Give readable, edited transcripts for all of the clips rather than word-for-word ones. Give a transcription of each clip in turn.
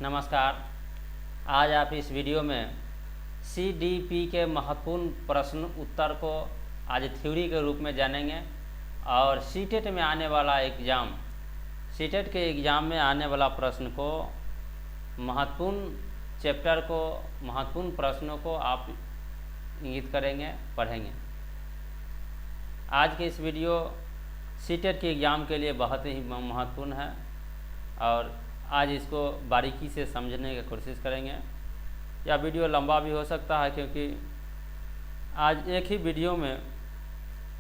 नमस्कार। आज आप इस वीडियो में सीडीपी के महत्वपूर्ण प्रश्न उत्तर को आज थ्योरी के रूप में जानेंगे और सीटेट में आने वाला एग्ज़ाम, सीटेट के एग्ज़ाम में आने वाला प्रश्न को, महत्वपूर्ण चैप्टर को, महत्वपूर्ण प्रश्नों को आप इंगित करेंगे, पढ़ेंगे। आज के इस वीडियो सीटेट के एग्ज़ाम के लिए बहुत ही महत्वपूर्ण है और आज इसको बारीकी से समझने की कोशिश करेंगे। यह वीडियो लंबा भी हो सकता है क्योंकि आज एक ही वीडियो में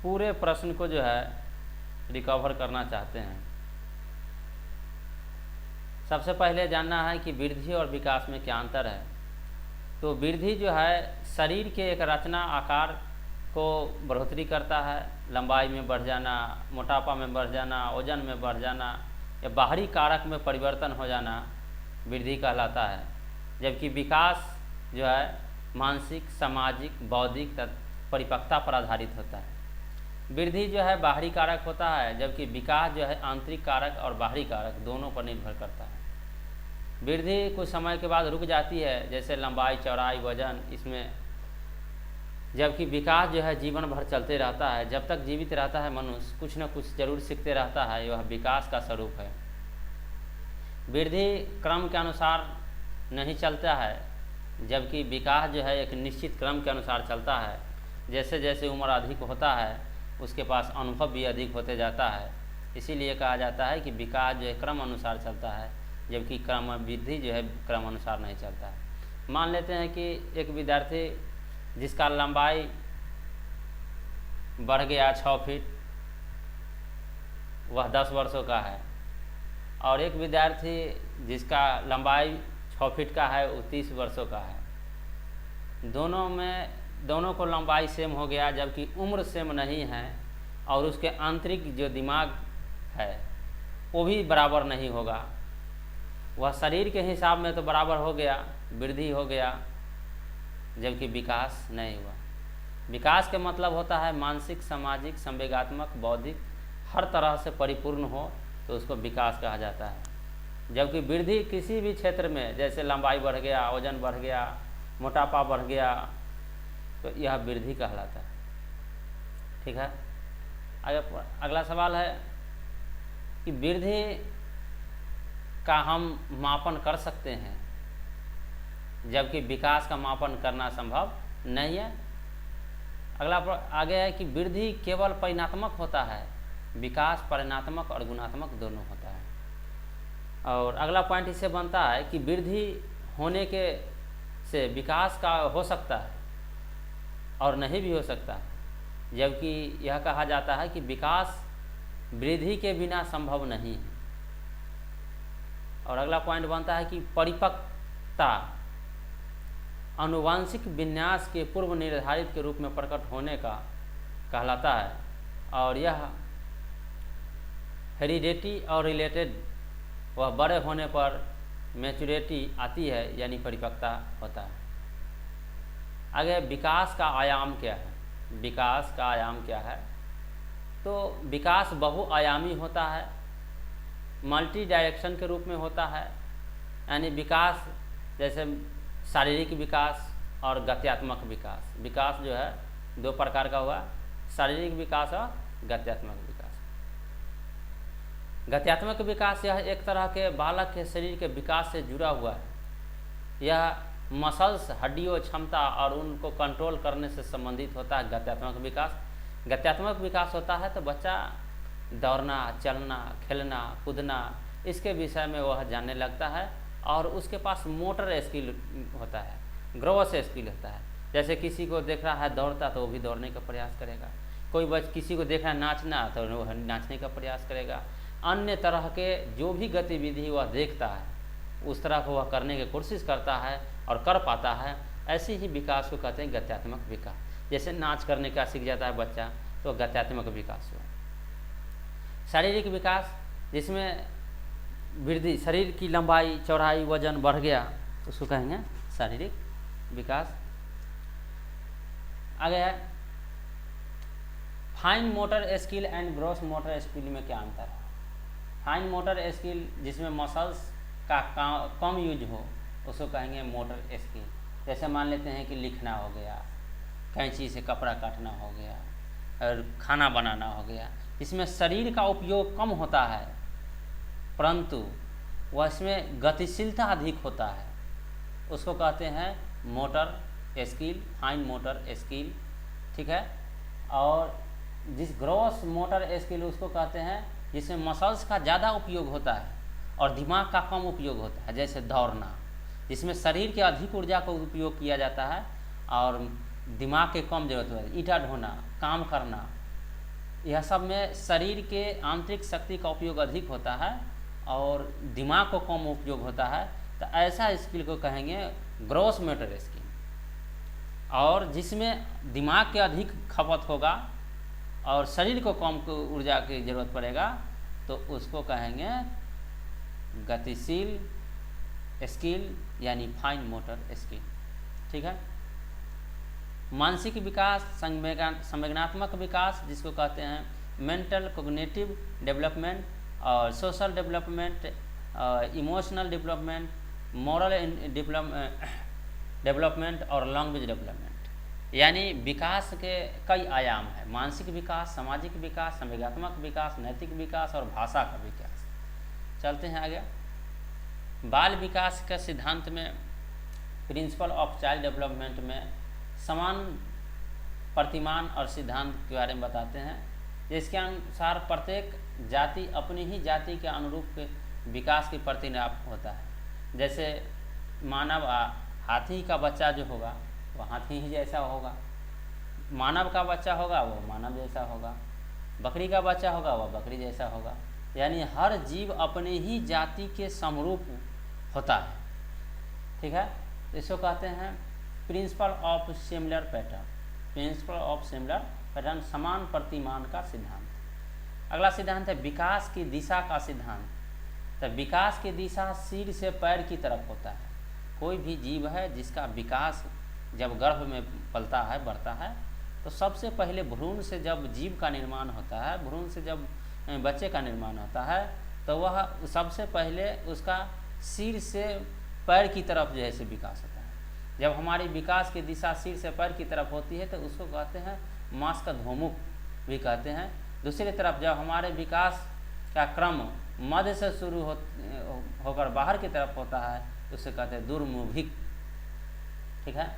पूरे प्रश्न को जो है रिकवर करना चाहते हैं। सबसे पहले जानना है कि वृद्धि और विकास में क्या अंतर है। तो वृद्धि जो है शरीर के एक रचना आकार को बढ़ोतरी करता है, लंबाई में बढ़ जाना, मोटापा में बढ़ जाना, वजन में बढ़ जाना या बाहरी कारक में परिवर्तन हो जाना वृद्धि कहलाता है। जबकि विकास जो है मानसिक, सामाजिक, बौद्धिक परिपक्वता पर आधारित होता है। वृद्धि जो है बाहरी कारक होता है, जबकि विकास जो है आंतरिक कारक और बाहरी कारक दोनों पर निर्भर करता है। वृद्धि कुछ समय के बाद रुक जाती है, जैसे लंबाई, चौड़ाई, वजन, इसमें, जबकि विकास जो है जीवन भर चलते रहता है। जब तक जीवित रहता है मनुष्य कुछ न कुछ जरूर सीखते रहता है, यह विकास का स्वरूप है। वृद्धि क्रम के अनुसार नहीं चलता है, जबकि विकास जो है एक निश्चित क्रम के अनुसार चलता है। जैसे जैसे उम्र अधिक होता है उसके पास अनुभव भी अधिक होते जाता है, इसीलिए कहा जाता है कि विकास जो है क्रम अनुसार चलता है, जबकि वृद्धि जो है क्रम अनुसार नहीं चलता है। मान लेते हैं कि एक विद्यार्थी जिसका लंबाई बढ़ गया 6 फीट, वह 10 वर्षों का है, और एक विद्यार्थी जिसका लंबाई 6 फीट का है वो 30 वर्षों का है। दोनों को लंबाई सेम हो गया, जबकि उम्र सेम नहीं है और उसके आंतरिक जो दिमाग है वो भी बराबर नहीं होगा। वह शरीर के हिसाब में तो बराबर हो गया, वृद्धि हो गया, जबकि विकास नहीं हुआ। विकास के मतलब होता है मानसिक, सामाजिक, संवेगात्मक, बौद्धिक हर तरह से परिपूर्ण हो तो उसको विकास कहा जाता है। जबकि वृद्धि किसी भी क्षेत्र में, जैसे लंबाई बढ़ गया, वजन बढ़ गया, मोटापा बढ़ गया, तो यह वृद्धि कहलाता है। ठीक है। अगला सवाल है कि वृद्धि का हम मापन कर सकते हैं, जबकि विकास का मापन करना संभव नहीं है। अगला आगे है कि वृद्धि केवल परिणात्मक होता है, विकास परिणात्मक और गुणात्मक दोनों होता है। और अगला पॉइंट इससे बनता है कि वृद्धि होने के से विकास का हो सकता है और नहीं भी हो सकता है, जबकि यह कहा जाता है कि विकास वृद्धि के बिना संभव नहीं है। और अगला पॉइंट बनता है कि परिपक्वता आनुवांशिक विन्यास के पूर्व निर्धारित के रूप में प्रकट होने का कहलाता है, और यह हेरिडिटी और रिलेटेड, वह बड़े होने पर मैच्योरिटी आती है, यानी परिपक्वता होता है। आगे विकास का आयाम क्या है। विकास का आयाम क्या है? तो विकास बहुआयामी होता है, मल्टी डायरेक्शन के रूप में होता है। यानी विकास जैसे शारीरिक विकास और गत्यात्मक विकास। विकास जो है 2 प्रकार का हुआ, शारीरिक विकास और गत्यात्मक विकास। गत्यात्मक विकास यह एक तरह के बालक के शरीर के विकास से जुड़ा हुआ है। यह मसल्स, हड्डियों, क्षमता और उनको कंट्रोल करने से संबंधित होता है गत्यात्मक विकास। गत्यात्मक विकास होता है तो बच्चा दौड़ना, चलना, खेलना, कूदना, इसके विषय में वह जानने लगता है और उसके पास मोटर स्किल होता है, ग्रोस स्किल होता है। जैसे किसी को देख रहा है दौड़ता तो वो भी दौड़ने का प्रयास करेगा, किसी को देख रहा है नाचना तो वह नाचने का प्रयास करेगा। अन्य तरह के जो भी गतिविधि वह देखता है उस तरह को वह करने की कोशिश करता है और कर पाता है। ऐसे ही विकास को कहते हैं गत्यात्मक विकास। जैसे नाच करने का सीख जाता है बच्चा तो गत्यात्मक विकास हुआ। शारीरिक विकास जिसमें वृद्धि, शरीर की लंबाई, चौड़ाई, वजन बढ़ गया उसको कहेंगे शारीरिक विकास। आगे है fine motor skill and gross motor skill में क्या अंतर है। फाइन मोटर स्किल जिसमें मसल्स का कम यूज हो उसको कहेंगे मोटर स्किल। जैसे मान लेते हैं कि लिखना हो गया, कैंची से कपड़ा काटना हो गया और खाना बनाना हो गया, इसमें शरीर का उपयोग कम होता है परंतु वह इसमें गतिशीलता अधिक होता है, उसको कहते हैं motor skill, fine motor skill. ठीक है। और जिस ग्रॉस मोटर स्किल उसको कहते हैं जिसमें मसल्स का ज़्यादा उपयोग होता है और दिमाग का कम उपयोग होता है, जैसे दौड़ना जिसमें शरीर के अधिक ऊर्जा का उपयोग किया जाता है और दिमाग के कम जरूरत होती है, ईंटा ढोना, काम करना, यह सब में शरीर के आंतरिक शक्ति का उपयोग अधिक होता है और दिमाग को कम उपयोग होता है, तो ऐसा स्किल को कहेंगे ग्रॉस मोटर स्किल। और जिसमें दिमाग के अधिक खपत होगा और शरीर को कम ऊर्जा की जरूरत पड़ेगा तो उसको कहेंगे गतिशील स्किल यानी फाइन मोटर स्किल। ठीक है। मानसिक विकास, संवेदनात्मक विकास जिसको कहते हैं मेंटल कोग्निटिव डेवलपमेंट और social development, emotional development, moral development और लैंग्वेज डेवलपमेंट, यानी विकास के कई आयाम हैं। मानसिक विकास, सामाजिक विकास, संवेदनात्मक विकास, नैतिक विकास और भाषा का विकास। चलते हैं आगे। बाल विकास के सिद्धांत में प्रिंसिपल ऑफ चाइल्ड डेवलपमेंट में समान प्रतिमान और सिद्धांत के बारे में बताते हैं, जिसके अनुसार प्रत्येक जाति अपनी ही जाति के अनुरूप विकास की प्रतिनाप होता है। जैसे मानव हाथी का बच्चा जो होगा वो हाथी ही जैसा होगा, मानव का बच्चा होगा वो मानव जैसा होगा, बकरी का बच्चा होगा वह बकरी जैसा होगा, यानी हर जीव अपने ही जाति के समरूप होता है। ठीक है। इसको कहते हैं principle of similar pattern, principle of similar pattern, समान प्रतिमान का सिद्धांत। अगला सिद्धांत है विकास की दिशा का सिद्धांत। तो विकास की दिशा सिर से पैर की तरफ होता है। कोई भी जीव है जिसका विकास जब गर्भ में पलता है, बढ़ता है, तो सबसे पहले भ्रूण से जब जीव का निर्माण होता है, भ्रूण से जब बच्चे का निर्माण होता है, तो वह सबसे पहले उसका सिर से पैर की तरफ जो है से विकास होता है। जब हमारी विकास की दिशा सिर से पैर की तरफ होती है तो उसको कहते हैं मस्कध्वमुख भी कहते हैं। दूसरी तरफ जब हमारे विकास का क्रम मध्य से शुरू होकर बाहर की तरफ होता है तो उसे कहते हैं दुर्मुभिक। ठीक है।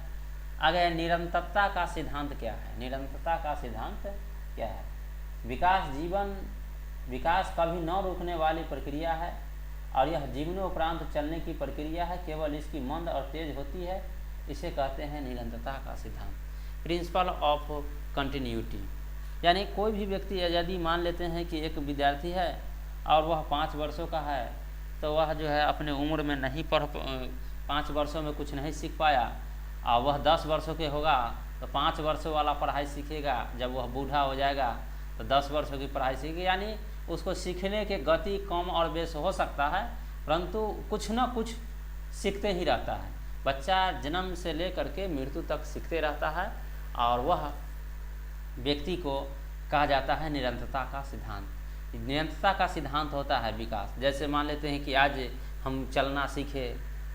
आगे निरंतरता का सिद्धांत क्या है? निरंतरता का सिद्धांत क्या है? विकास कभी न रुकने वाली प्रक्रिया है और यह जीवनोपरांत चलने की प्रक्रिया है, केवल इसकी मंद और तेज होती है। इसे कहते हैं निरंतरता का सिद्धांत, प्रिंसिपल ऑफ कंटिन्यूटी। यानी कोई भी व्यक्ति यदि मान लेते हैं कि एक विद्यार्थी है और वह 5 वर्षों का है, तो वह जो है अपने उम्र में नहीं 5 वर्षों में कुछ नहीं सीख पाया और वह 10 वर्षों के होगा तो 5 वर्षों वाला पढ़ाई सीखेगा। जब वह बूढ़ा हो जाएगा तो 10 वर्षों की पढ़ाई सीखेगा। यानी उसको सीखने के गति कम और बेस हो सकता है, परंतु कुछ न कुछ सीखते ही रहता है। बच्चा जन्म से लेकर के मृत्यु तक सीखते रहता है और वह व्यक्ति को कहा जाता है निरंतरता का सिद्धांत। निरंतरता का सिद्धांत होता है विकास। जैसे मान लेते हैं कि आज हम चलना सीखे,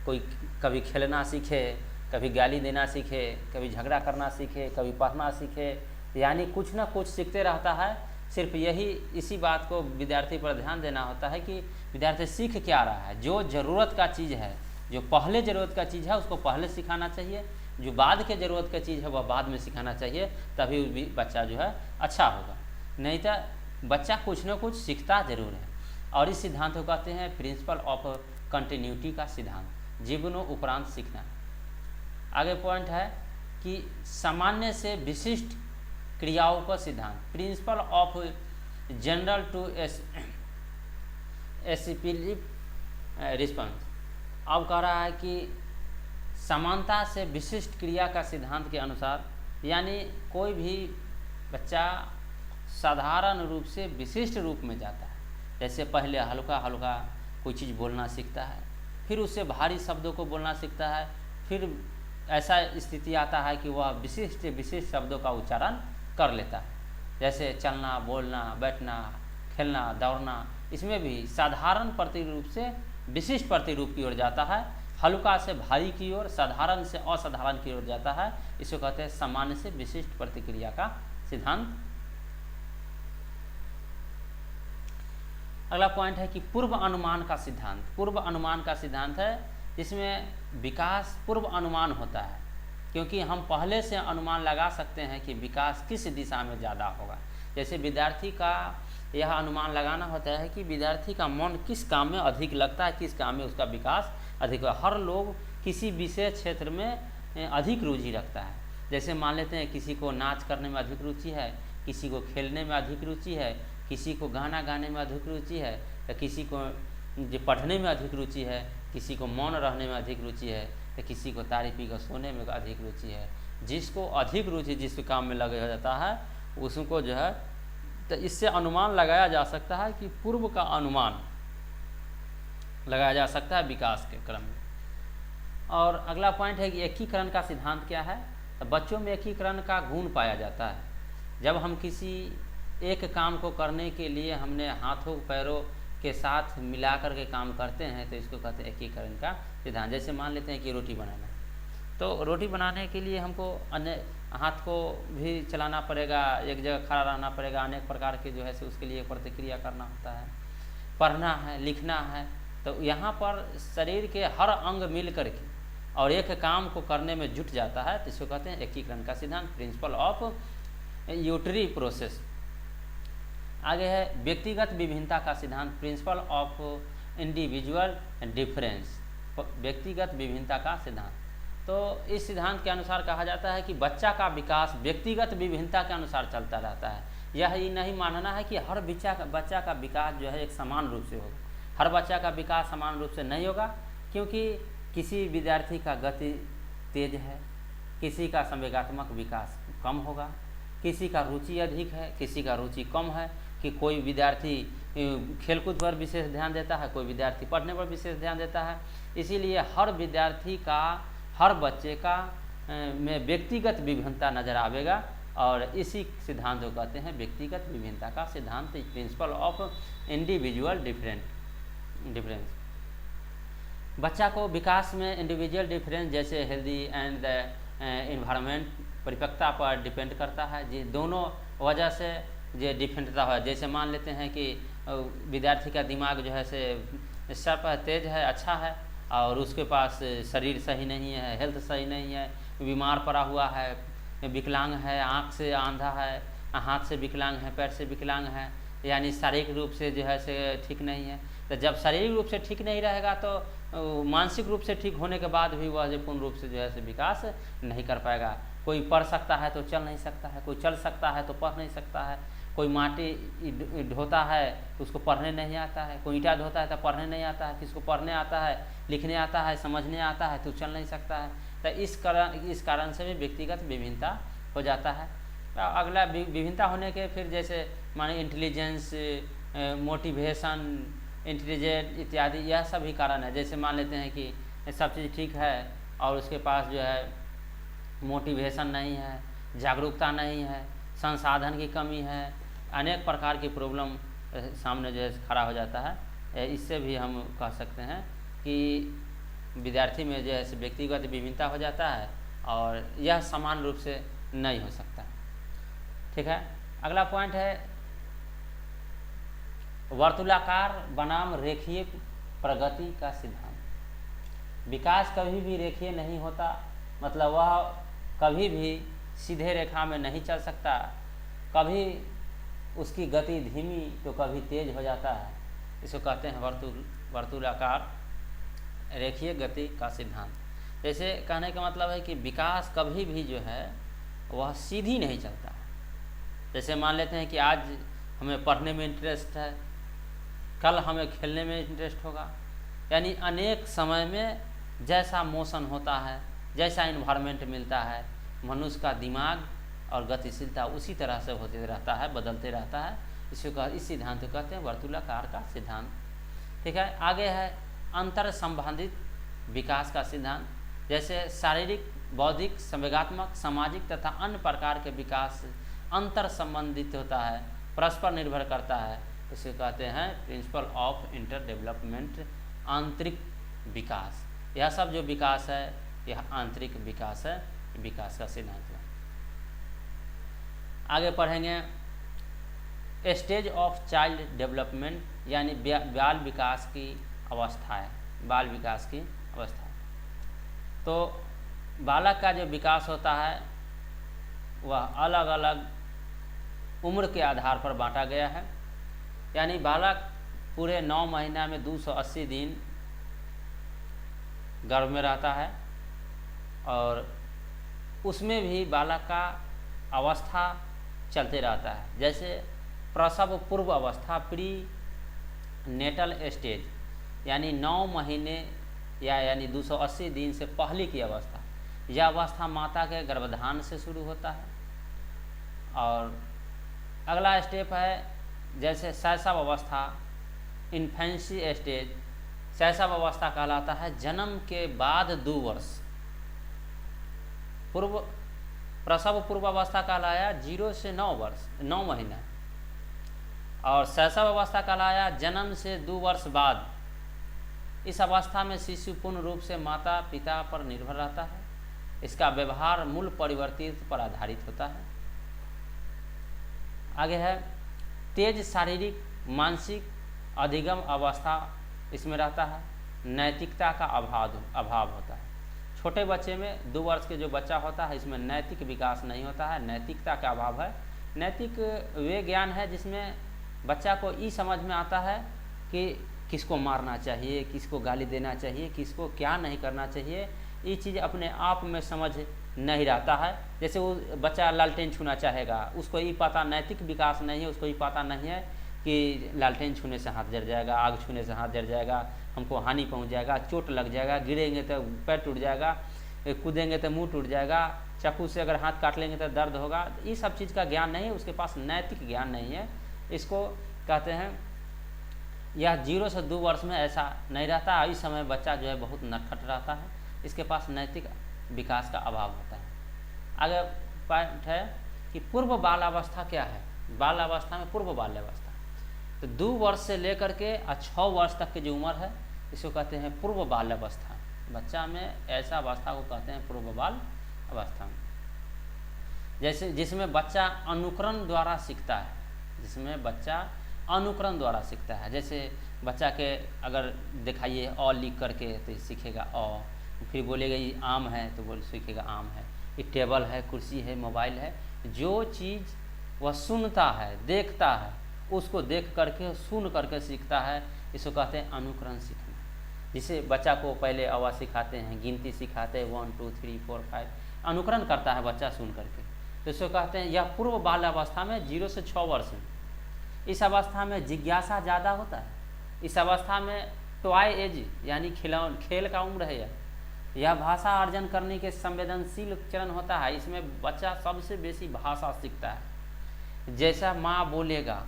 कोई कभी खेलना सीखे, कभी गाली देना सीखे, कभी झगड़ा करना सीखे, कभी पढ़ना सीखे, यानी कुछ ना कुछ सीखते रहता है। सिर्फ इसी बात को विद्यार्थी पर ध्यान देना होता है कि विद्यार्थी सीख क्या रहा है। जो ज़रूरत का चीज़ है, जो पहले ज़रूरत का चीज़ है उसको पहले सिखाना चाहिए, जो बाद के ज़रूरत का चीज़ है वह बाद में सिखाना चाहिए, तभी बच्चा जो है अच्छा होगा। नहीं तो बच्चा कुछ न कुछ सीखता जरूर है। और इस सिद्धांत को कहते हैं प्रिंसिपल ऑफ कंटिन्यूटी का सिद्धांत, जीवनों उपरांत सीखना। आगे पॉइंट है कि सामान्य से विशिष्ट क्रियाओं का सिद्धांत, प्रिंसिपल ऑफ जनरल टू एसिपिलिव रिस्पॉन्स। अब कह रहा है कि समानता से विशिष्ट क्रिया का सिद्धांत के अनुसार, यानी कोई भी बच्चा साधारण रूप से विशिष्ट रूप में जाता है। जैसे पहले हल्का हल्का कोई चीज़ बोलना सीखता है, फिर उससे भारी शब्दों को बोलना सीखता है, फिर ऐसा स्थिति आता है कि वह विशिष्ट शब्दों का उच्चारण कर लेता है। जैसे चलना, बोलना, बैठना, खेलना, दौड़ना, इसमें भी साधारण प्रति रूप से विशिष्ट प्रतिरूप की ओर जाता है, हल्का से भारी की ओर, साधारण से असाधारण की ओर जाता है। इसको कहते हैं सामान्य से विशिष्ट प्रतिक्रिया का सिद्धांत। अगला पॉइंट है कि पूर्व अनुमान का सिद्धांत। पूर्व अनुमान का सिद्धांत है जिसमें विकास पूर्व अनुमान होता है, क्योंकि हम पहले से अनुमान लगा सकते हैं कि विकास किस दिशा में ज़्यादा होगा। जैसे विद्यार्थी का यह अनुमान लगाना होता है कि विद्यार्थी का मन किस काम में अधिक लगता है, किस काम में उसका विकास अधिक होगा। हर लोग किसी विशेष क्षेत्र में अधिक रुचि रखता है। जैसे मान लेते हैं किसी को नाच करने में अधिक रुचि है, किसी को खेलने में अधिक रुचि है, किसी को गाना गाने में अधिक रुचि है, या किसी को जो पढ़ने में अधिक रुचि है, किसी को मौन रहने में अधिक रुचि है, तो किसी को तारी पी कर सोने में अधिक रुचि है। जिसको अधिक रुचि जिस काम में लगे हो जाता है उसको जो है, तो इससे अनुमान लगाया जा सकता है कि पूर्व का अनुमान लगाया जा सकता है विकास के क्रम में। और अगला पॉइंट है कि एकीकरण का सिद्धांत क्या है। तो बच्चों में एकीकरण का गुण पाया जाता है। जब हम किसी एक काम को करने के लिए हमने हाथों पैरों के साथ मिलाकर के काम करते हैं तो इसको कहते हैं एकीकरण का सिद्धांत। जैसे मान लेते हैं कि रोटी बनाना, तो रोटी बनाने के लिए हमको अन्य हाथ को भी चलाना पड़ेगा, एक जगह खड़ा रहना पड़ेगा, अनेक प्रकार के जो है से उसके लिए प्रतिक्रिया करना होता है। पढ़ना है, लिखना है, तो यहाँ पर शरीर के हर अंग मिल करके और एक काम को करने में जुट जाता है, तो इसको कहते हैं एकीकरण का सिद्धांत, प्रिंसिपल ऑफ यूटरी प्रोसेस। आगे है व्यक्तिगत विभिन्नता का सिद्धांत, प्रिंसिपल ऑफ इंडिविजुअल डिफरेंस, व्यक्तिगत विभिन्नता का सिद्धांत। तो इस सिद्धांत के अनुसार कहा जाता है कि बच्चा का विकास व्यक्तिगत विभिन्नता के अनुसार चलता रहता है। यह ही नहीं मानना है कि हर बच्चा का विकास जो है एक समान रूप से होगा। हर बच्चा का विकास समान रूप से नहीं होगा, क्योंकि किसी विद्यार्थी का गति तेज है, किसी का संवेगात्मक विकास कम होगा, किसी का रुचि अधिक है, किसी का रुचि कम है, कि कोई विद्यार्थी खेलकूद पर विशेष ध्यान देता है, कोई विद्यार्थी पढ़ने पर विशेष ध्यान देता है। इसीलिए हर विद्यार्थी का, हर बच्चे का में व्यक्तिगत विभिन्नता नजर आवेगा, और इसी सिद्धांत को कहते हैं व्यक्तिगत विभिन्नता का सिद्धांत, प्रिंसिपल ऑफ इंडिविजुअल डिफरेंस। बच्चा को विकास में इंडिविजुअल डिफरेंस जैसे हेल्दी एंड इन्वायरमेंट परिपक्वता पर डिपेंड करता है। जी दोनों वजह से जो डिफरेंटता है, जैसे मान लेते हैं कि विद्यार्थी का दिमाग जो है से शार्प है, तेज है, अच्छा है, और उसके पास शरीर सही नहीं है, हेल्थ सही नहीं है, बीमार पड़ा हुआ है, विकलांग है, आँख से अंधा है, हाथ से विकलांग है, पैर से विकलांग है, यानी शारीरिक रूप से जो है से ठीक नहीं है। तो जब शारीरिक रूप से ठीक नहीं रहेगा तो मानसिक रूप से ठीक होने के बाद भी वह जो पूर्ण रूप से जो है से विकास नहीं कर पाएगा। कोई पढ़ सकता है तो चल नहीं सकता है, कोई चल सकता है तो पढ़ नहीं सकता है, कोई माटी ढोता है तो उसको पढ़ने नहीं आता है, कोई ईंटा ढोता है तो पढ़ने नहीं आता है, किसको पढ़ने आता है, लिखने आता है, समझने आता है तो चल नहीं सकता है। तो इस कारण से भी व्यक्तिगत विभिन्नता हो जाता है। अगला विभिन्नता होने के फिर जैसे माने इंटेलिजेंस, मोटिवेशन, इंटेलिजेंट इत्यादि, यह सभी कारण है। जैसे मान लेते हैं कि सब चीज़ ठीक है और उसके पास जो है मोटिवेशन नहीं है, जागरूकता नहीं है, संसाधन की कमी है, अनेक प्रकार की प्रॉब्लम सामने जो है खड़ा हो जाता है। इससे भी हम कह सकते हैं कि विद्यार्थी में जो है व्यक्तिगत विभिन्नता हो जाता है और यह समान रूप से नहीं हो सकता। ठीक है, अगला पॉइंट है वर्तुलाकार बनाम रेखीय प्रगति का सिद्धांत। विकास कभी भी रेखीय नहीं होता, मतलब वह कभी भी सीधे रेखा में नहीं चल सकता, कभी उसकी गति धीमी तो कभी तेज हो जाता है। इसको कहते हैं वर्तुलाकार रेखीय गति का सिद्धांत। जैसे कहने का मतलब है कि विकास कभी भी जो है वह सीधी नहीं चलता है। जैसे मान लेते हैं कि आज हमें पढ़ने में इंटरेस्ट है, कल हमें खेलने में इंटरेस्ट होगा, यानी अनेक समय में जैसा मोशन होता है, जैसा इन्वायरमेंट मिलता है, मनुष्य का दिमाग और गतिशीलता उसी तरह से होते रहता है, बदलते रहता है। इस सिद्धांत को कहते हैं वर्तुलाकार का सिद्धांत। ठीक है, आगे है अंतर संबंधित विकास का सिद्धांत। जैसे शारीरिक, बौद्धिक, संवेगात्मक, सामाजिक तथा अन्य प्रकार के विकास अंतर संबंधित होता है, परस्पर निर्भर करता है। इसे कहते हैं प्रिंसिपल ऑफ इंटर डेवलपमेंट आंतरिक विकास। यह सब जो विकास है यह आंतरिक विकास है, विकास का सिद्धांत है। आगे पढ़ेंगे स्टेज ऑफ चाइल्ड डेवलपमेंट, यानी बाल विकास की अवस्था है, बाल विकास की अवस्था। तो बालक का जो विकास होता है वह अलग अलग उम्र के आधार पर बांटा गया है। यानी बालक पूरे 9 महीना में 280 दिन गर्भ में रहता है, और उसमें भी बालक का अवस्था चलते रहता है। जैसे प्रसव पूर्व अवस्था, प्री नेटल स्टेज, यानी 9 महीने यानी 280 दिन से पहले की अवस्था। यह अवस्था माता के गर्भधान से शुरू होता है। और अगला स्टेप है जैसे शैशव अवस्था, इन्फेंसी स्टेज। शैशव अवस्था कहलाता है जन्म के बाद 2 वर्ष। प्रसव पूर्व अवस्था कहलाया 0 से 9 वर्ष, 9 महीना। और शैशव अवस्था कहलाया जन्म से 2 वर्ष बाद। इस अवस्था में शिशु पूर्ण रूप से माता पिता पर निर्भर रहता है। इसका व्यवहार मूल परिवर्तित पर आधारित होता है। आगे है तेज शारीरिक मानसिक अधिगम अवस्था, इसमें रहता है। नैतिकता का अभाव होता है। छोटे बच्चे में 2 वर्ष के जो बच्चा होता है इसमें नैतिक विकास नहीं होता है, नैतिकता का अभाव है। नैतिक वे ज्ञान है जिसमें बच्चा को ये समझ में आता है कि किसको मारना चाहिए, किसको गाली देना चाहिए, किसको क्या नहीं करना चाहिए। ये चीज़ अपने आप में समझ नहीं रहता है। जैसे वो बच्चा लालटेन छूना चाहेगा, उसको ये पता, नैतिक विकास नहीं है, उसको ये पता नहीं है कि लालटेन छूने से हाथ जल जाएगा, आग छूने से हाथ जल जाएगा, हमको हानि पहुंच जाएगा, चोट लग जाएगा, गिरेंगे तो पैर टूट जाएगा, कूदेंगे तो मुंह टूट जाएगा, चाकू से अगर हाथ काट लेंगे तो दर्द होगा। ये सब चीज़ का ज्ञान नहीं है, उसके पास नैतिक ज्ञान नहीं है। इसको कहते हैं यह 0 से 2 वर्ष में ऐसा नहीं रहता। इस समय बच्चा जो है बहुत नटखट रहता है, इसके पास नैतिक विकास का अभाव होता है। आगे पॉइंट है कि पूर्व बाल अवस्था क्या है। बाल अवस्था में पूर्व बाल अवस्था तो 2 वर्ष से लेकर के 6 वर्ष तक की जो उम्र है इसको कहते हैं पूर्व बाल अवस्था। बच्चा में ऐसा अवस्था को कहते हैं पूर्व बाल अवस्था, जैसे जिसमें बच्चा अनुकरण द्वारा सीखता है, जिसमें बच्चा अनुकरण द्वारा सीखता है। जैसे बच्चा के अगर दिखाइए अ लिख करके तो सीखेगा अ, फिर बोलेगा ये आम है तो बोल सीखेगा आम है, ये टेबल है, कुर्सी है, मोबाइल है। जो चीज़ वह सुनता है, देखता है, उसको देख करके सुन करके सीखता है, इसको कहते हैं अनुकरण सीखना। जिसे बच्चा को पहले आवाज़ सिखाते हैं, गिनती सिखाते हैं 1 2 3 4 5, अनुकरण करता है बच्चा सुन करके, तो इसको कहते हैं यह पूर्व बाल अवस्था में 0 से 6 वर्ष में। इस अवस्था में जिज्ञासा ज़्यादा होता है। इस अवस्था में टॉय एज यानी खेल का उम्र है। यह भाषा अर्जन करने के संवेदनशील चरण होता है। इसमें बच्चा सबसे बेसी भाषा सीखता है। जैसा माँ बोलेगा,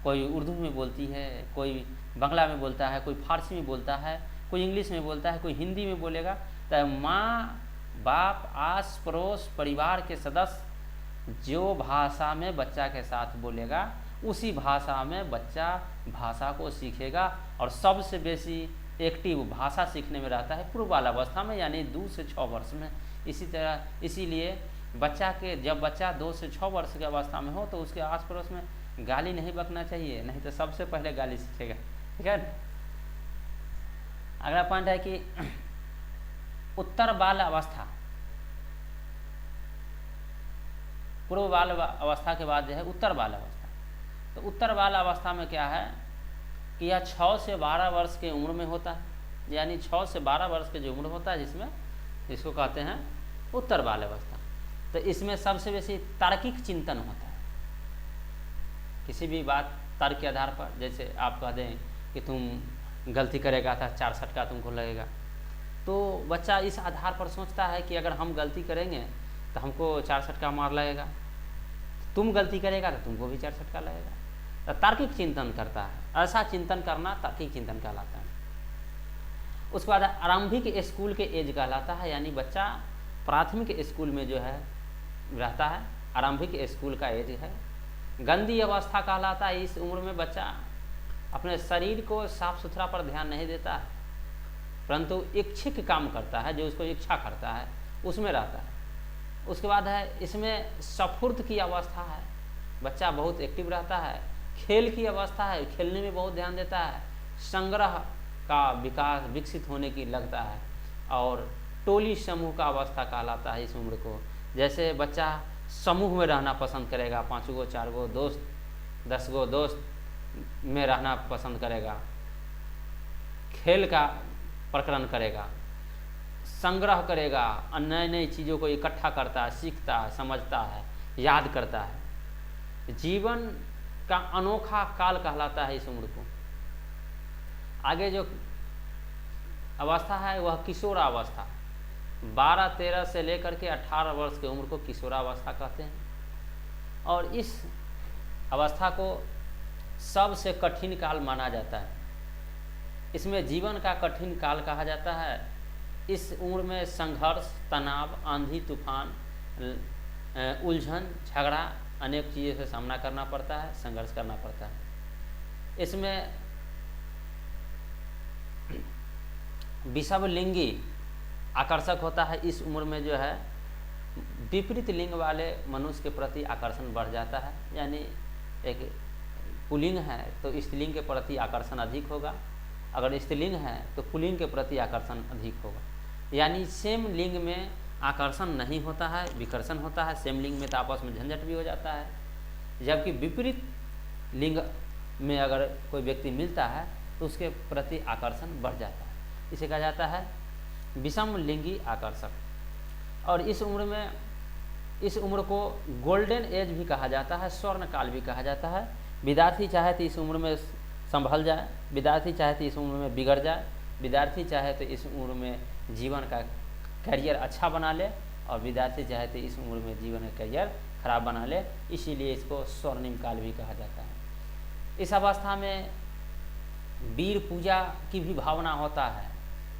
कोई उर्दू में बोलती है, कोई बांग्ला में बोलता है, कोई फारसी में बोलता है, कोई इंग्लिश में बोलता है, कोई हिंदी में बोलेगा, तो माँ बाप आस पड़ोस परिवार के सदस्य जो भाषा में बच्चा के साथ बोलेगा उसी भाषा में बच्चा भाषा को सीखेगा। और सबसे बेसी एक्टिव भाषा सीखने में रहता है पूर्व बाल अवस्था में, यानी 2 से 6 वर्ष में। इसी तरह इसीलिए बच्चा के जब बच्चा 2 से 6 वर्ष की अवस्था में हो तो उसके आस पड़ोस में गाली नहीं बकना चाहिए, नहीं तो सबसे पहले गाली सीखेगा। ठीक है। अगला पॉइंट है कि उत्तर बाल अवस्था, पूर्व बाल अवस्था के बाद जो है उत्तर बाल अवस्था। तो उत्तर बाल अवस्था में क्या है कि यह 6 से 12 वर्ष की उम्र में होता है, यानी 6 से 12 वर्ष की जो उम्र होता है जिसमें इसको कहते हैं उत्तर बाल अवस्था। तो इसमें सबसे बेसी तार्किक चिंतन होता है। किसी भी बात तर्क के आधार पर, जैसे आप कह दें कि तुम गलती करेगा था 4 सटका तुमको लगेगा, तो बच्चा इस आधार पर सोचता है कि अगर हम गलती करेंगे तो हमको 4 सटका मार लगेगा, तुम गलती करेगा तो तुमको भी 4 सटका लगेगा। तो तार्किक चिंतन करता है। ऐसा चिंतन करना तार्किक चिंतन कहलाता है। उसके बाद आरंभिक स्कूल के एज कहलाता है, यानी बच्चा प्राथमिक स्कूल में जो है रहता है, आरंभिक स्कूल का एज है। गंदी अवस्था कहलाता है। इस उम्र में बच्चा अपने शरीर को साफ सुथरा पर ध्यान नहीं देता है, परंतु इच्छिक काम करता है, जो उसको इच्छा करता है उसमें रहता है। उसके बाद है इसमें स्फूर्त की अवस्था है, बच्चा बहुत एक्टिव रहता है। खेल की अवस्था है, खेलने में बहुत ध्यान देता है। संग्रह का विकास विकसित होने की लगता है। और टोली समूह का अवस्था कहलाता है इस उम्र को। जैसे बच्चा समूह में रहना पसंद करेगा, 5 गो 4 गो दोस्त 10 गो दोस्त में रहना पसंद करेगा, खेल का प्रकरण करेगा, संग्रह करेगा, नई नई चीज़ों को इकट्ठा करता है, सीखता है, समझता है, याद करता है। जीवन का अनोखा काल कहलाता है इस उम्र को। आगे जो अवस्था है वह किशोरावस्था, 12-13 से लेकर के 18 वर्ष की उम्र को किशोरावस्था कहते हैं। और इस अवस्था को सबसे कठिन काल माना जाता है। इसमें जीवन का कठिन काल कहा जाता है। इस उम्र में संघर्ष, तनाव, आंधी तूफान, उलझन, झगड़ा, अनेक चीज़ों से सामना करना पड़ता है, संघर्ष करना पड़ता है। इसमें विषमलिंगी आकर्षक होता है। इस उम्र में जो है विपरीत लिंग वाले मनुष्य के प्रति आकर्षण बढ़ जाता है। यानी एक पुल्लिंग है तो स्त्रीलिंग के प्रति आकर्षण अधिक होगा, अगर स्त्रीलिंग है तो पुल्लिंग के प्रति आकर्षण अधिक होगा। यानी सेम लिंग में आकर्षण नहीं होता है, विकर्षण होता है। सेम लिंग में तो आपस में झंझट भी हो जाता है। जबकि विपरीत लिंग में अगर कोई व्यक्ति मिलता है तो उसके प्रति आकर्षण बढ़ जाता है। इसे कहा जाता है विषम लिंगी आकर्षक। और इस उम्र को गोल्डन एज भी कहा जाता है, स्वर्ण काल भी कहा जाता है। विद्यार्थी चाहे तो इस उम्र में संभल जाए, विद्यार्थी चाहे तो इस उम्र में बिगड़ जाए, विद्यार्थी चाहे तो इस उम्र में जीवन का करियर अच्छा बना ले, और विद्यार्थी चाहे तो इस उम्र में जीवन का करियर खराब बना ले। इसीलिए इसको स्वर्णिम काल भी कहा जाता है। इस अवस्था में वीर पूजा की भी भावना होता है।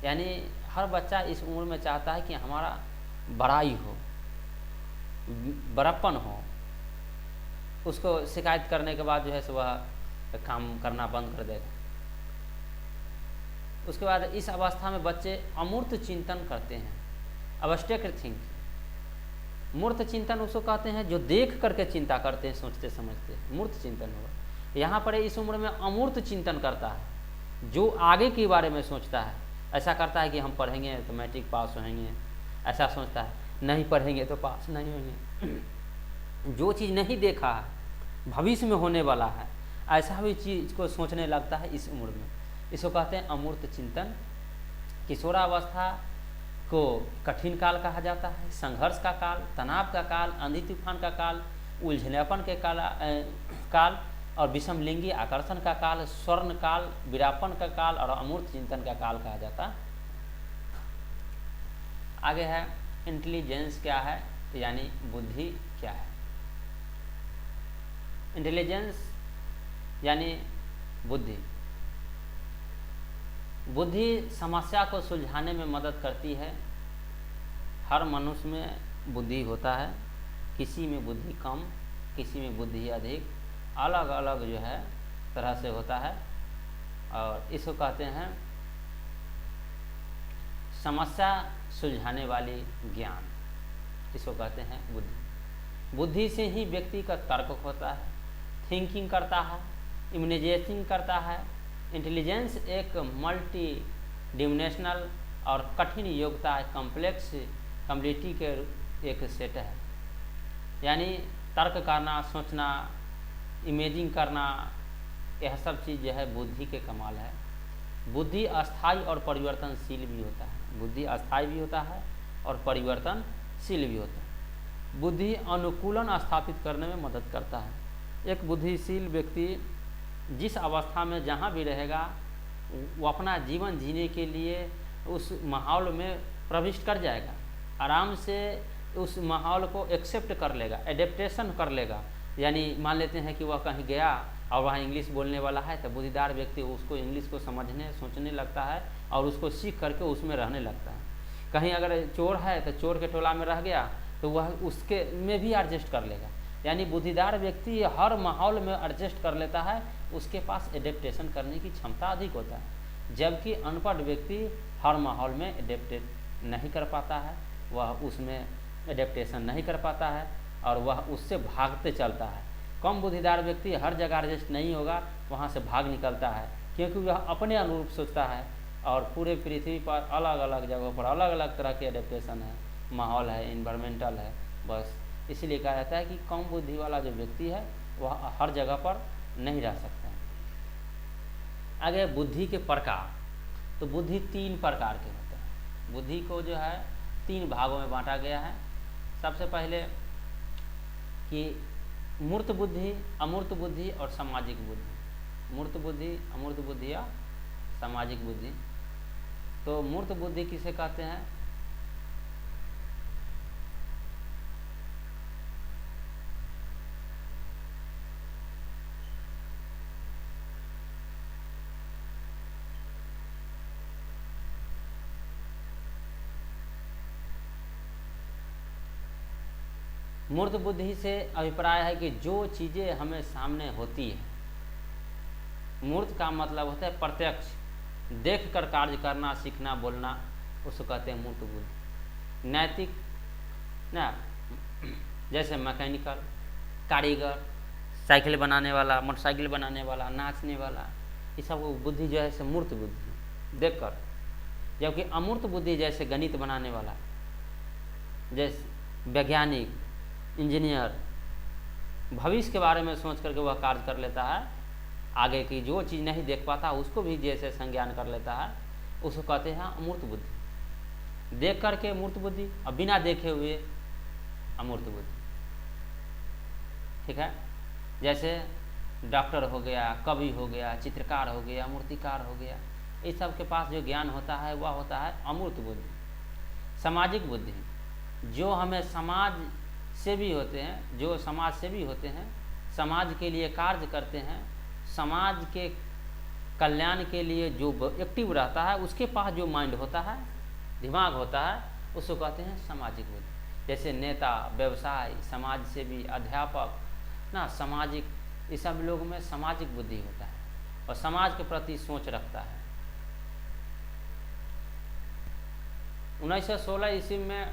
यानी हर बच्चा इस उम्र में चाहता है कि हमारा बड़ाई हो, बड़प्पन हो। उसको शिकायत करने के बाद जो है सो वह काम करना बंद कर देगा। उसके बाद इस अवस्था में बच्चे अमूर्त चिंतन करते हैं, अब्स्ट्रैक्ट थिंकिंग। मूर्त चिंतन उसको कहते हैं जो देख करके चिंता करते हैं, सोचते समझते, मूर्त चिंतन होगा। यहाँ पर इस उम्र में अमूर्त चिंतन करता है, जो आगे के बारे में सोचता है। ऐसा करता है कि हम पढ़ेंगे तो मैट्रिक पास होंगे, ऐसा सोचता है, नहीं पढ़ेंगे तो पास नहीं होंगे। जो चीज़ नहीं देखा है, भविष्य में होने वाला है, ऐसा भी चीज़ को सोचने लगता है इस उम्र में। इसको कहते हैं अमूर्त चिंतन। किशोरावस्था को कठिन काल कहा जाता है, संघर्ष का काल, तनाव का काल, आंधी तूफान का काल, उलझनेपन के काल और विषमलिंगी आकर्षण का काल, स्वर्ण काल, वीरापन का काल और अमूर्त चिंतन का काल कहा जाता है। आगे है इंटेलिजेंस क्या है, यानी बुद्धि क्या है। इंटेलिजेंस यानी बुद्धि। बुद्धि समस्या को सुलझाने में मदद करती है। हर मनुष्य में बुद्धि होता है, किसी में बुद्धि कम, किसी में बुद्धि अधिक, अलग अलग जो है तरह से होता है। और इसको कहते हैं समस्या सुलझाने वाली ज्ञान, इसको कहते हैं बुद्धि। बुद्धि से ही व्यक्ति का तर्क होता है, थिंकिंग करता है, इमेजिनेशन करता है। इंटेलिजेंस एक मल्टी डिमेंशनल और कठिन योग्यता है, कॉम्प्लेक्स कम्प्लिटी के एक सेट है। यानी तर्क करना, सोचना, इमेजिंग करना, यह सब चीज़ जो है बुद्धि के कमाल है। बुद्धि अस्थाई और परिवर्तनशील भी होता है। बुद्धि अस्थाई भी होता है और परिवर्तनशील भी होता है। बुद्धि अनुकूलन स्थापित करने में मदद करता है। एक बुद्धिशील व्यक्ति जिस अवस्था में जहाँ भी रहेगा, वो अपना जीवन जीने के लिए उस माहौल में प्रविष्ट कर जाएगा, आराम से उस माहौल को एक्सेप्ट कर लेगा, एडेप्टेशन कर लेगा। यानी मान लेते हैं कि वह कहीं गया और वहाँ इंग्लिश बोलने वाला है, तो बुद्धिदार व्यक्ति उसको इंग्लिश को समझने सोचने लगता है और उसको सीख करके उसमें रहने लगता है। कहीं अगर चोर है तो चोर के टोला में रह गया तो वह उसके में भी एडजस्ट कर लेगा। यानी बुद्धिदार व्यक्ति हर माहौल में एडजस्ट कर लेता है, उसके पास एडेप्टेशन करने की क्षमता अधिक होता है। जबकि अनपढ़ व्यक्ति हर माहौल में एडेप्टेड नहीं कर पाता है, वह उसमें एडेप्टेशन नहीं कर पाता है और वह उससे भागते चलता है। कम बुद्धिदार व्यक्ति हर जगह एडजस्ट नहीं होगा, वहाँ से भाग निकलता है, क्योंकि वह अपने अनुरूप सोचता है और पूरे पृथ्वी पर अलग अलग जगहों पर अलग अलग तरह के एडेप्टेशन है, माहौल है, इन्वायरमेंटल है। बस इसीलिए कहा जाता है कि कम बुद्धि वाला जो व्यक्ति है वह हर जगह पर नहीं रह सकता है। आगे बुद्धि के प्रकार, तो बुद्धि 3 प्रकार के होते हैं। बुद्धि को जो है 3 भागों में बांटा गया है। सबसे पहले कि मूर्त बुद्धि, अमूर्त बुद्धि और सामाजिक बुद्धि। मूर्त बुद्धि, अमूर्त बुद्धि या सामाजिक बुद्धि। तो मूर्त बुद्धि किसे कहते हैं? मूर्त बुद्धि से अभिप्राय है कि जो चीज़ें हमें सामने होती है, मूर्त का मतलब होता है प्रत्यक्ष, देख कर कार्य करना, सीखना, बोलना, उसको कहते हैं मूर्त बुद्धि। नैतिक ना, जैसे मैकेनिकल, कारीगर, साइकिल बनाने वाला, मोटरसाइकिल बनाने वाला, नाचने वाला, ये सब बुद्धि जो है से मूर्त बुद्धि देख कर। जबकि अमूर्त बुद्धि जैसे गणित बनाने वाला, जैसे वैज्ञानिक, इंजीनियर, भविष्य के बारे में सोच करके वह कार्य कर लेता है, आगे की जो चीज़ नहीं देख पाता उसको भी जैसे संज्ञान कर लेता है, उसको कहते हैं अमूर्त बुद्धि। देख करके मूर्त बुद्धि और बिना देखे हुए अमूर्त बुद्धि। ठीक है, जैसे डॉक्टर हो गया, कवि हो गया, चित्रकार हो गया, मूर्तिकार हो गया, इस सब के पास जो ज्ञान होता है वह होता है अमूर्त बुद्धि। सामाजिक बुद्धि, जो हमें समाज से भी होते हैं, जो समाज से भी होते हैं, समाज के लिए कार्य करते हैं, समाज के कल्याण के लिए जो एक्टिव रहता है, उसके पास जो माइंड होता है, दिमाग होता है, उसको कहते हैं सामाजिक बुद्धि। जैसे नेता, व्यवसाय, समाज सेवी, अध्यापक ना, सामाजिक, इस सब लोग में सामाजिक बुद्धि होता है और समाज के प्रति सोच रखता है। 1916 ईस्वी में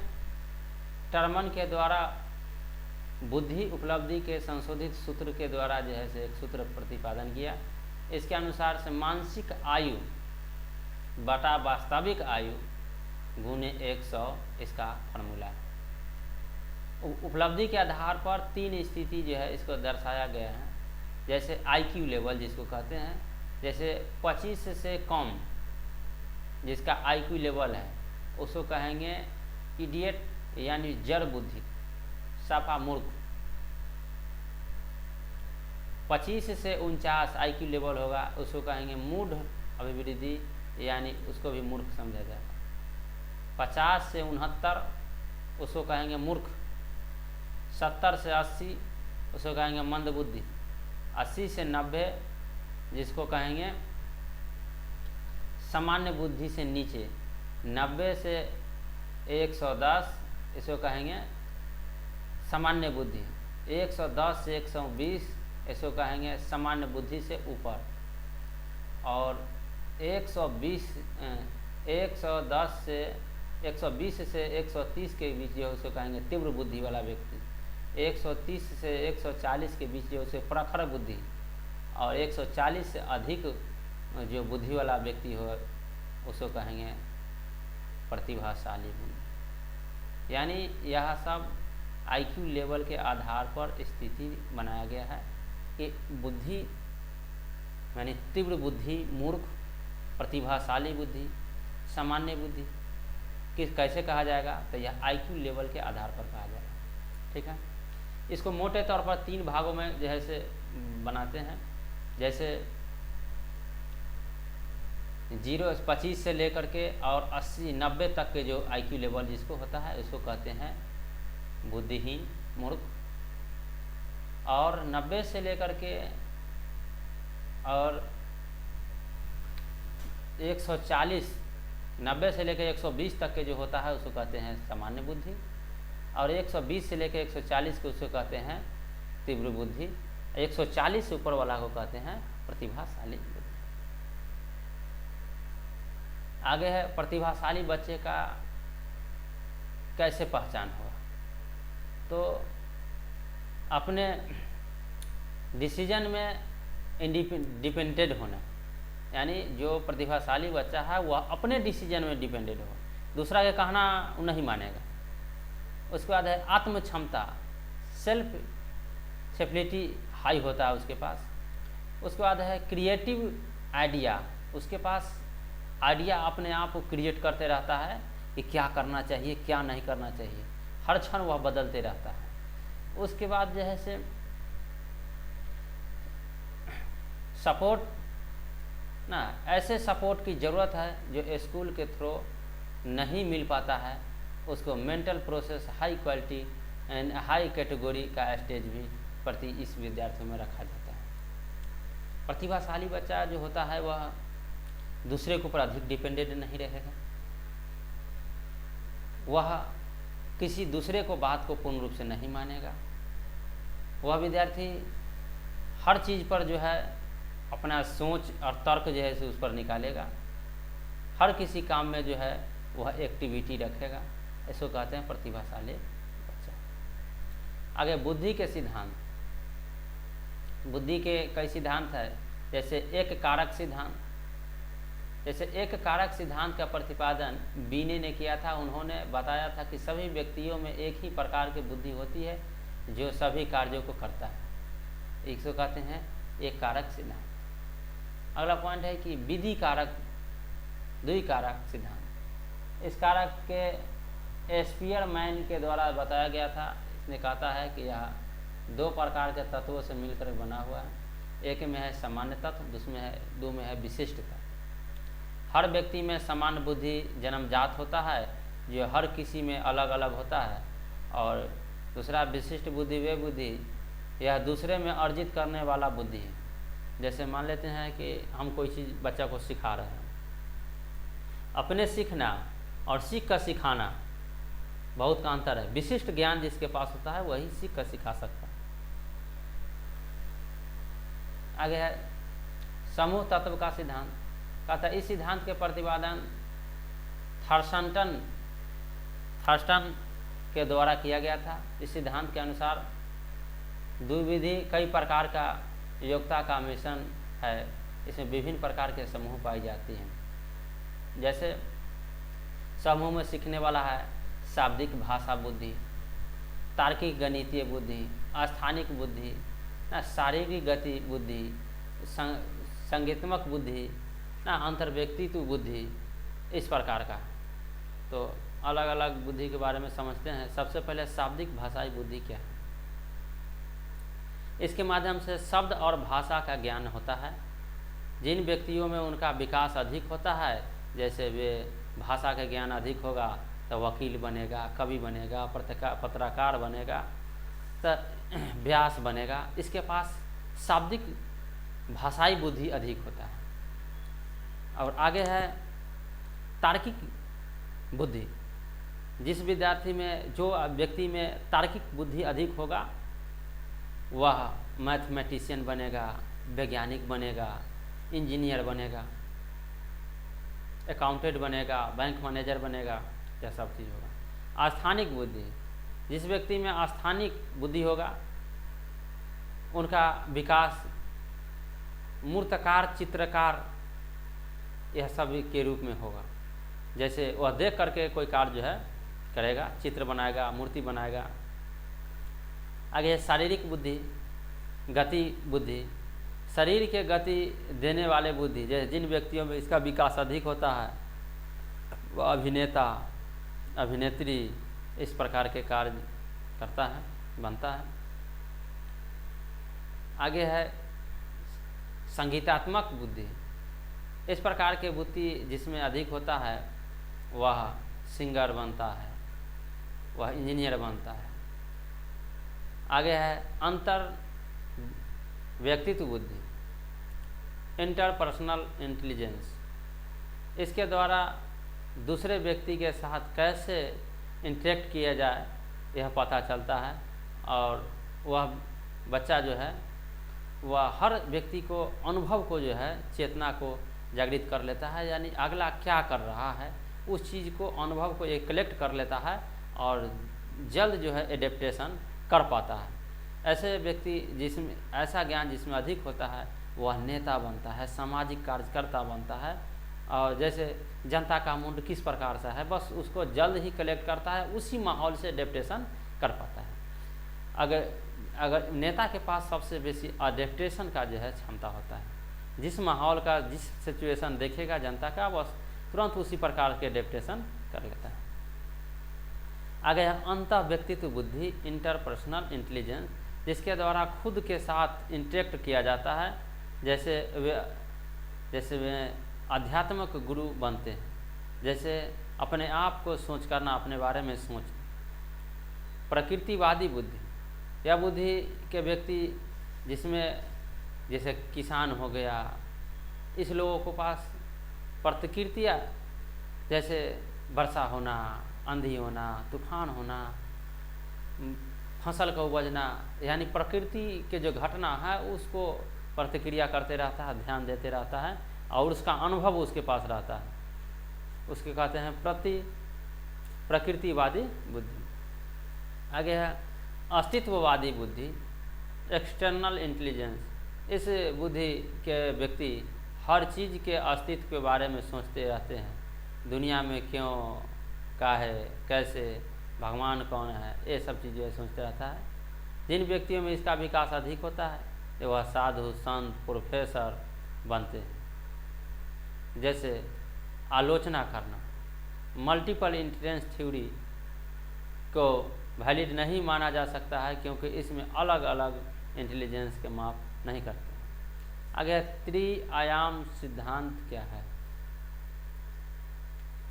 टर्मन के द्वारा बुद्धि उपलब्धि के संशोधित सूत्र के द्वारा जो है से एक सूत्र प्रतिपादन किया। इसके अनुसार से मानसिक आयु बटा वास्तविक आयु गुने 100 इसका फॉर्मूला है। उपलब्धि के आधार पर 3 स्थिति जो है इसको दर्शाया गया है। जैसे आईक्यू लेवल जिसको कहते हैं, जैसे 25 से कम जिसका आईक्यू लेवल है उसको कहेंगे इडियट, यानी जड़ बुद्धि, सफा मूर्ख। 25 से 49 आईक्यू लेवल होगा, उसको कहेंगे मूढ़ अभिवृद्धि, यानी उसको भी मूर्ख समझा जाएगा। 50 से 69 उसको कहेंगे मूर्ख। 70 से 80 उसको कहेंगे मंद बुद्धि। 80 से 90 जिसको कहेंगे सामान्य बुद्धि से नीचे। 90 से 110 इसको कहेंगे सामान्य बुद्धि। 110 से 120 इसको कहेंगे सामान्य बुद्धि से ऊपर। और 110 से 120 से 130 के बीच जो है उसको कहेंगे तीव्र बुद्धि वाला व्यक्ति। 130 से 140 के बीच जो है उसे प्रखर बुद्धि। और 140 से अधिक जो बुद्धि वाला व्यक्ति हो उसको कहेंगे प्रतिभाशाली बुद्धि। यानी यह सब आईक्यू लेवल के आधार पर स्थिति बनाया गया है कि बुद्धि यानी तीव्र बुद्धि, मूर्ख, प्रतिभाशाली बुद्धि, सामान्य बुद्धि कैसे कहा जाएगा, तो यह आईक्यू लेवल के आधार पर कहा जाएगा। ठीक है, इसको मोटे तौर पर 3 भागों में जो है से बनाते हैं। जैसे 25 से लेकर के और 80-90 तक के जो आईक्यू लेवल जिसको होता है उसको कहते हैं बुद्धिहीन, मूर्ख। और 90 से लेकर के और 140, 90 से लेकर 120 तक के जो होता है उसको कहते हैं सामान्य बुद्धि। और 120 से लेकर 140 को उसको कहते हैं तीव्र बुद्धि। 140 से ऊपर वाला को कहते हैं प्रतिभाशाली बुद्धि। आगे है प्रतिभाशाली बच्चे का कैसे पहचान होगा। तो अपने डिसीजन में डिपेंडेंट होना, यानी जो प्रतिभाशाली बच्चा है वह अपने डिसीजन में डिपेंडेंट हो, दूसरा के कहना नहीं मानेगा। उसके बाद है आत्म क्षमता, सेल्फिलिटी हाई होता है उसके पास। उसके बाद है क्रिएटिव आइडिया, उसके पास आइडिया अपने आप क्रिएट करते रहता है कि क्या करना चाहिए क्या नहीं करना चाहिए, हर क्षण वह बदलते रहता है। उसके बाद जो है से सपोर्ट ना, ऐसे सपोर्ट की ज़रूरत है जो स्कूल के थ्रू नहीं मिल पाता है, उसको mental process high quality and high category का स्टेज भी प्रति इस विद्यार्थियों में रखा जाता है। प्रतिभाशाली बच्चा जो होता है वह दूसरे के ऊपर अधिक डिपेंडेंट नहीं रहेगा, वह किसी दूसरे को बात को पूर्ण रूप से नहीं मानेगा। वह विद्यार्थी हर चीज़ पर जो है अपना सोच और तर्क जो है उस पर निकालेगा, हर किसी काम में जो है वह एक्टिविटी रखेगा, इसको कहते हैं प्रतिभाशाली बच्चा। आगे बुद्धि के सिद्धांत, बुद्धि के कई सिद्धांत है, जैसे एक कारक सिद्धांत। जैसे एक कारक सिद्धांत का प्रतिपादन बीने ने किया था। उन्होंने बताया था कि सभी व्यक्तियों में एक ही प्रकार की बुद्धि होती है जो सभी कार्यों को करता है, इसको कहते हैं एक कारक सिद्धांत। अगला पॉइंट है कि विधि कारक द्विकारक सिद्धांत। इस कारक के स्पीयरमैन के द्वारा बताया गया था। इसने कहता है कि यह दो प्रकार के तत्वों से मिलकर बना हुआ है, एक में है सामान्य तत्व, दो में है विशिष्ट तत्व। हर व्यक्ति में समान बुद्धि जन्मजात होता है जो हर किसी में अलग अलग होता है, और दूसरा विशिष्ट बुद्धि वे बुद्धि यह दूसरे में अर्जित करने वाला बुद्धि है। जैसे मान लेते हैं कि हम कोई चीज़ बच्चा को सिखा रहे हैं, अपने सीखना और सीख कर सिखाना बहुत का अंतर है। विशिष्ट ज्ञान जिसके पास होता है वही सीख कर सिखा सकता है। आगे है समूह तत्व का सिद्धांत। कहता है इस सिद्धांत के प्रतिपादन थर्स्टन के द्वारा किया गया था। इस सिद्धांत के अनुसार द्विविधि कई प्रकार का योग्यता का मिश्रण है, इसमें विभिन्न प्रकार के समूह पाई जाती हैं। जैसे समूह में सीखने वाला है शाब्दिक भाषा बुद्धि, तार्किक गणितीय बुद्धि, स्थानिक बुद्धि, शारीरिक गति बुद्धि, संगीतात्मक बुद्धि, अंतर्व्यक्तित्व बुद्धि, इस प्रकार का। तो अलग अलग बुद्धि के बारे में समझते हैं। सबसे पहले शाब्दिक भाषाई बुद्धि क्या है। इसके माध्यम से शब्द और भाषा का ज्ञान होता है। जिन व्यक्तियों में उनका विकास अधिक होता है, जैसे वे भाषा का ज्ञान अधिक होगा तो वकील बनेगा, कवि बनेगा, पत्रकार बनेगा, तो व्यास बनेगा। इसके पास शाब्दिक भाषाई बुद्धि अधिक होता है। और आगे है तार्किक बुद्धि। जिस विद्यार्थी में जो व्यक्ति में तार्किक बुद्धि अधिक होगा वह मैथमेटिशियन बनेगा, वैज्ञानिक बनेगा, इंजीनियर बनेगा, अकाउंटेंट बनेगा, बैंक मैनेजर बनेगा, यह सब चीज़ होगा। स्थानिक बुद्धि, जिस व्यक्ति में स्थानिक बुद्धि होगा उनका विकास मूर्तकार, चित्रकार, यह सब के रूप में होगा। जैसे वह देख करके कोई कार्य जो है करेगा, चित्र बनाएगा, मूर्ति बनाएगा। आगे शारीरिक बुद्धि, गति बुद्धि, शरीर के गति देने वाले बुद्धि। जैसे जिन व्यक्तियों में इसका विकास अधिक होता है वह अभिनेता, अभिनेत्री, इस प्रकार के कार्य करता है, बनता है। आगे है संगीतात्मक बुद्धि। इस प्रकार के बुद्धि जिसमें अधिक होता है वह सिंगर बनता है, वह इंजीनियर बनता है। आगे है अंतर व्यक्तित्व बुद्धि, इंटरपर्सनल इंटेलिजेंस। इसके द्वारा दूसरे व्यक्ति के साथ कैसे इंटरेक्ट किया जाए यह पता चलता है, और वह बच्चा जो है वह हर व्यक्ति को, अनुभव को जो है, चेतना को जागृत कर लेता है, यानी अगला क्या कर रहा है उस चीज़ को, अनुभव को एक कलेक्ट कर लेता है और जल्द जो है एडेप्टेशन कर पाता है। ऐसे व्यक्ति जिसमें ऐसा ज्ञान जिसमें अधिक होता है वह नेता बनता है, सामाजिक कार्यकर्ता बनता है, और जैसे जनता का मूड किस प्रकार से है बस उसको जल्द ही कलेक्ट करता है, उसी माहौल से एडेप्टेशन कर पाता है। अगर नेता के पास सबसे बेसी अडेप्टेशन का जो है क्षमता होता है, जिस माहौल का जिस सिचुएशन देखेगा जनता का बस तुरंत उसी प्रकार के एडेप्टेशन कर लेता है। आगे है अंतः व्यक्तित्व बुद्धि, इंटरपर्सनल इंटेलिजेंस, जिसके द्वारा खुद के साथ इंटरेक्ट किया जाता है। जैसे वे आध्यात्मिक गुरु बनते हैं, जैसे अपने आप को सोच करना, अपने बारे में सोच। प्रकृतिवादी बुद्धि, यह बुद्धि के व्यक्ति जिसमें जैसे किसान हो गया, इस लोगों को पास प्रकृतियाँ जैसे वर्षा होना, आंधी होना, तूफान होना, फसल का उपजना, यानी प्रकृति के जो घटना है उसको प्रतिक्रिया करते रहता है, ध्यान देते रहता है और उसका अनुभव उसके पास रहता है, उसके कहते हैं प्रकृतिवादी बुद्धि। आगे है अस्तित्ववादी बुद्धि, एक्सटर्नल इंटेलिजेंस। इस बुद्धि के व्यक्ति हर चीज़ के अस्तित्व के बारे में सोचते रहते हैं, दुनिया में क्यों, क्या है, कैसे, भगवान कौन है, ये सब चीज़ें सोचते रहता है। जिन व्यक्तियों में इसका विकास अधिक होता है तो वह साधु, संत, प्रोफेसर बनते हैं। जैसे आलोचना करना, मल्टीपल इंटेलिजेंस थ्योरी को वैलिड नहीं माना जा सकता है क्योंकि इसमें अलग अलग इंटेलिजेंस के माप नहीं करते। आगे त्रिआयाम सिद्धांत क्या है?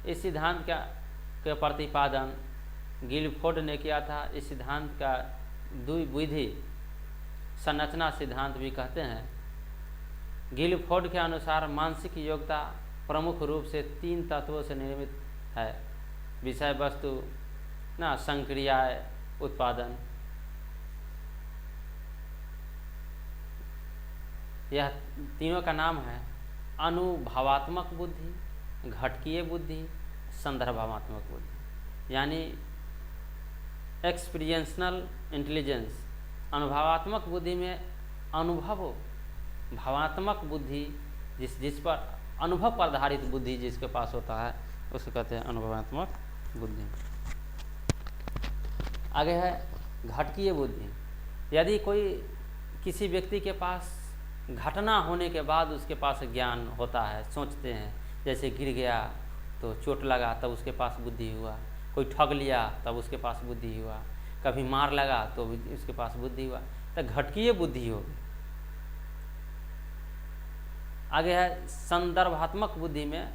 इस सिद्धांत के प्रतिपादन गिलफोर्ड ने किया था। इस सिद्धांत का द्विविधि संरचना सिद्धांत भी कहते हैं। गिलफोर्ड के अनुसार मानसिक योग्यता प्रमुख रूप से 3 तत्वों से निर्मित है: विषय वस्तु, संक्रियाएं, उत्पादन। यह तीनों का नाम है अनुभवात्मक बुद्धि, घटकीय बुद्धि, संदर्भात्मक बुद्धि, यानी एक्सपीरियंशनल इंटेलिजेंस। अनुभवात्मक बुद्धि में अनुभव, भावात्मक बुद्धि जिस पर अनुभव पर आधारित बुद्धि जिसके पास होता है उसे कहते हैं अनुभवात्मक बुद्धि। आगे है घटकीय बुद्धि। यदि कोई किसी व्यक्ति के पास घटना होने के बाद उसके पास ज्ञान होता है, सोचते हैं, जैसे गिर गया तो चोट लगा तब उसके पास बुद्धि हुआ, कोई ठग लिया तब उसके पास बुद्धि हुआ, कभी मार लगा तो उसके पास बुद्धि हुआ, तो घटकीय बुद्धि होगी। आगे है संदर्भात्मक बुद्धि में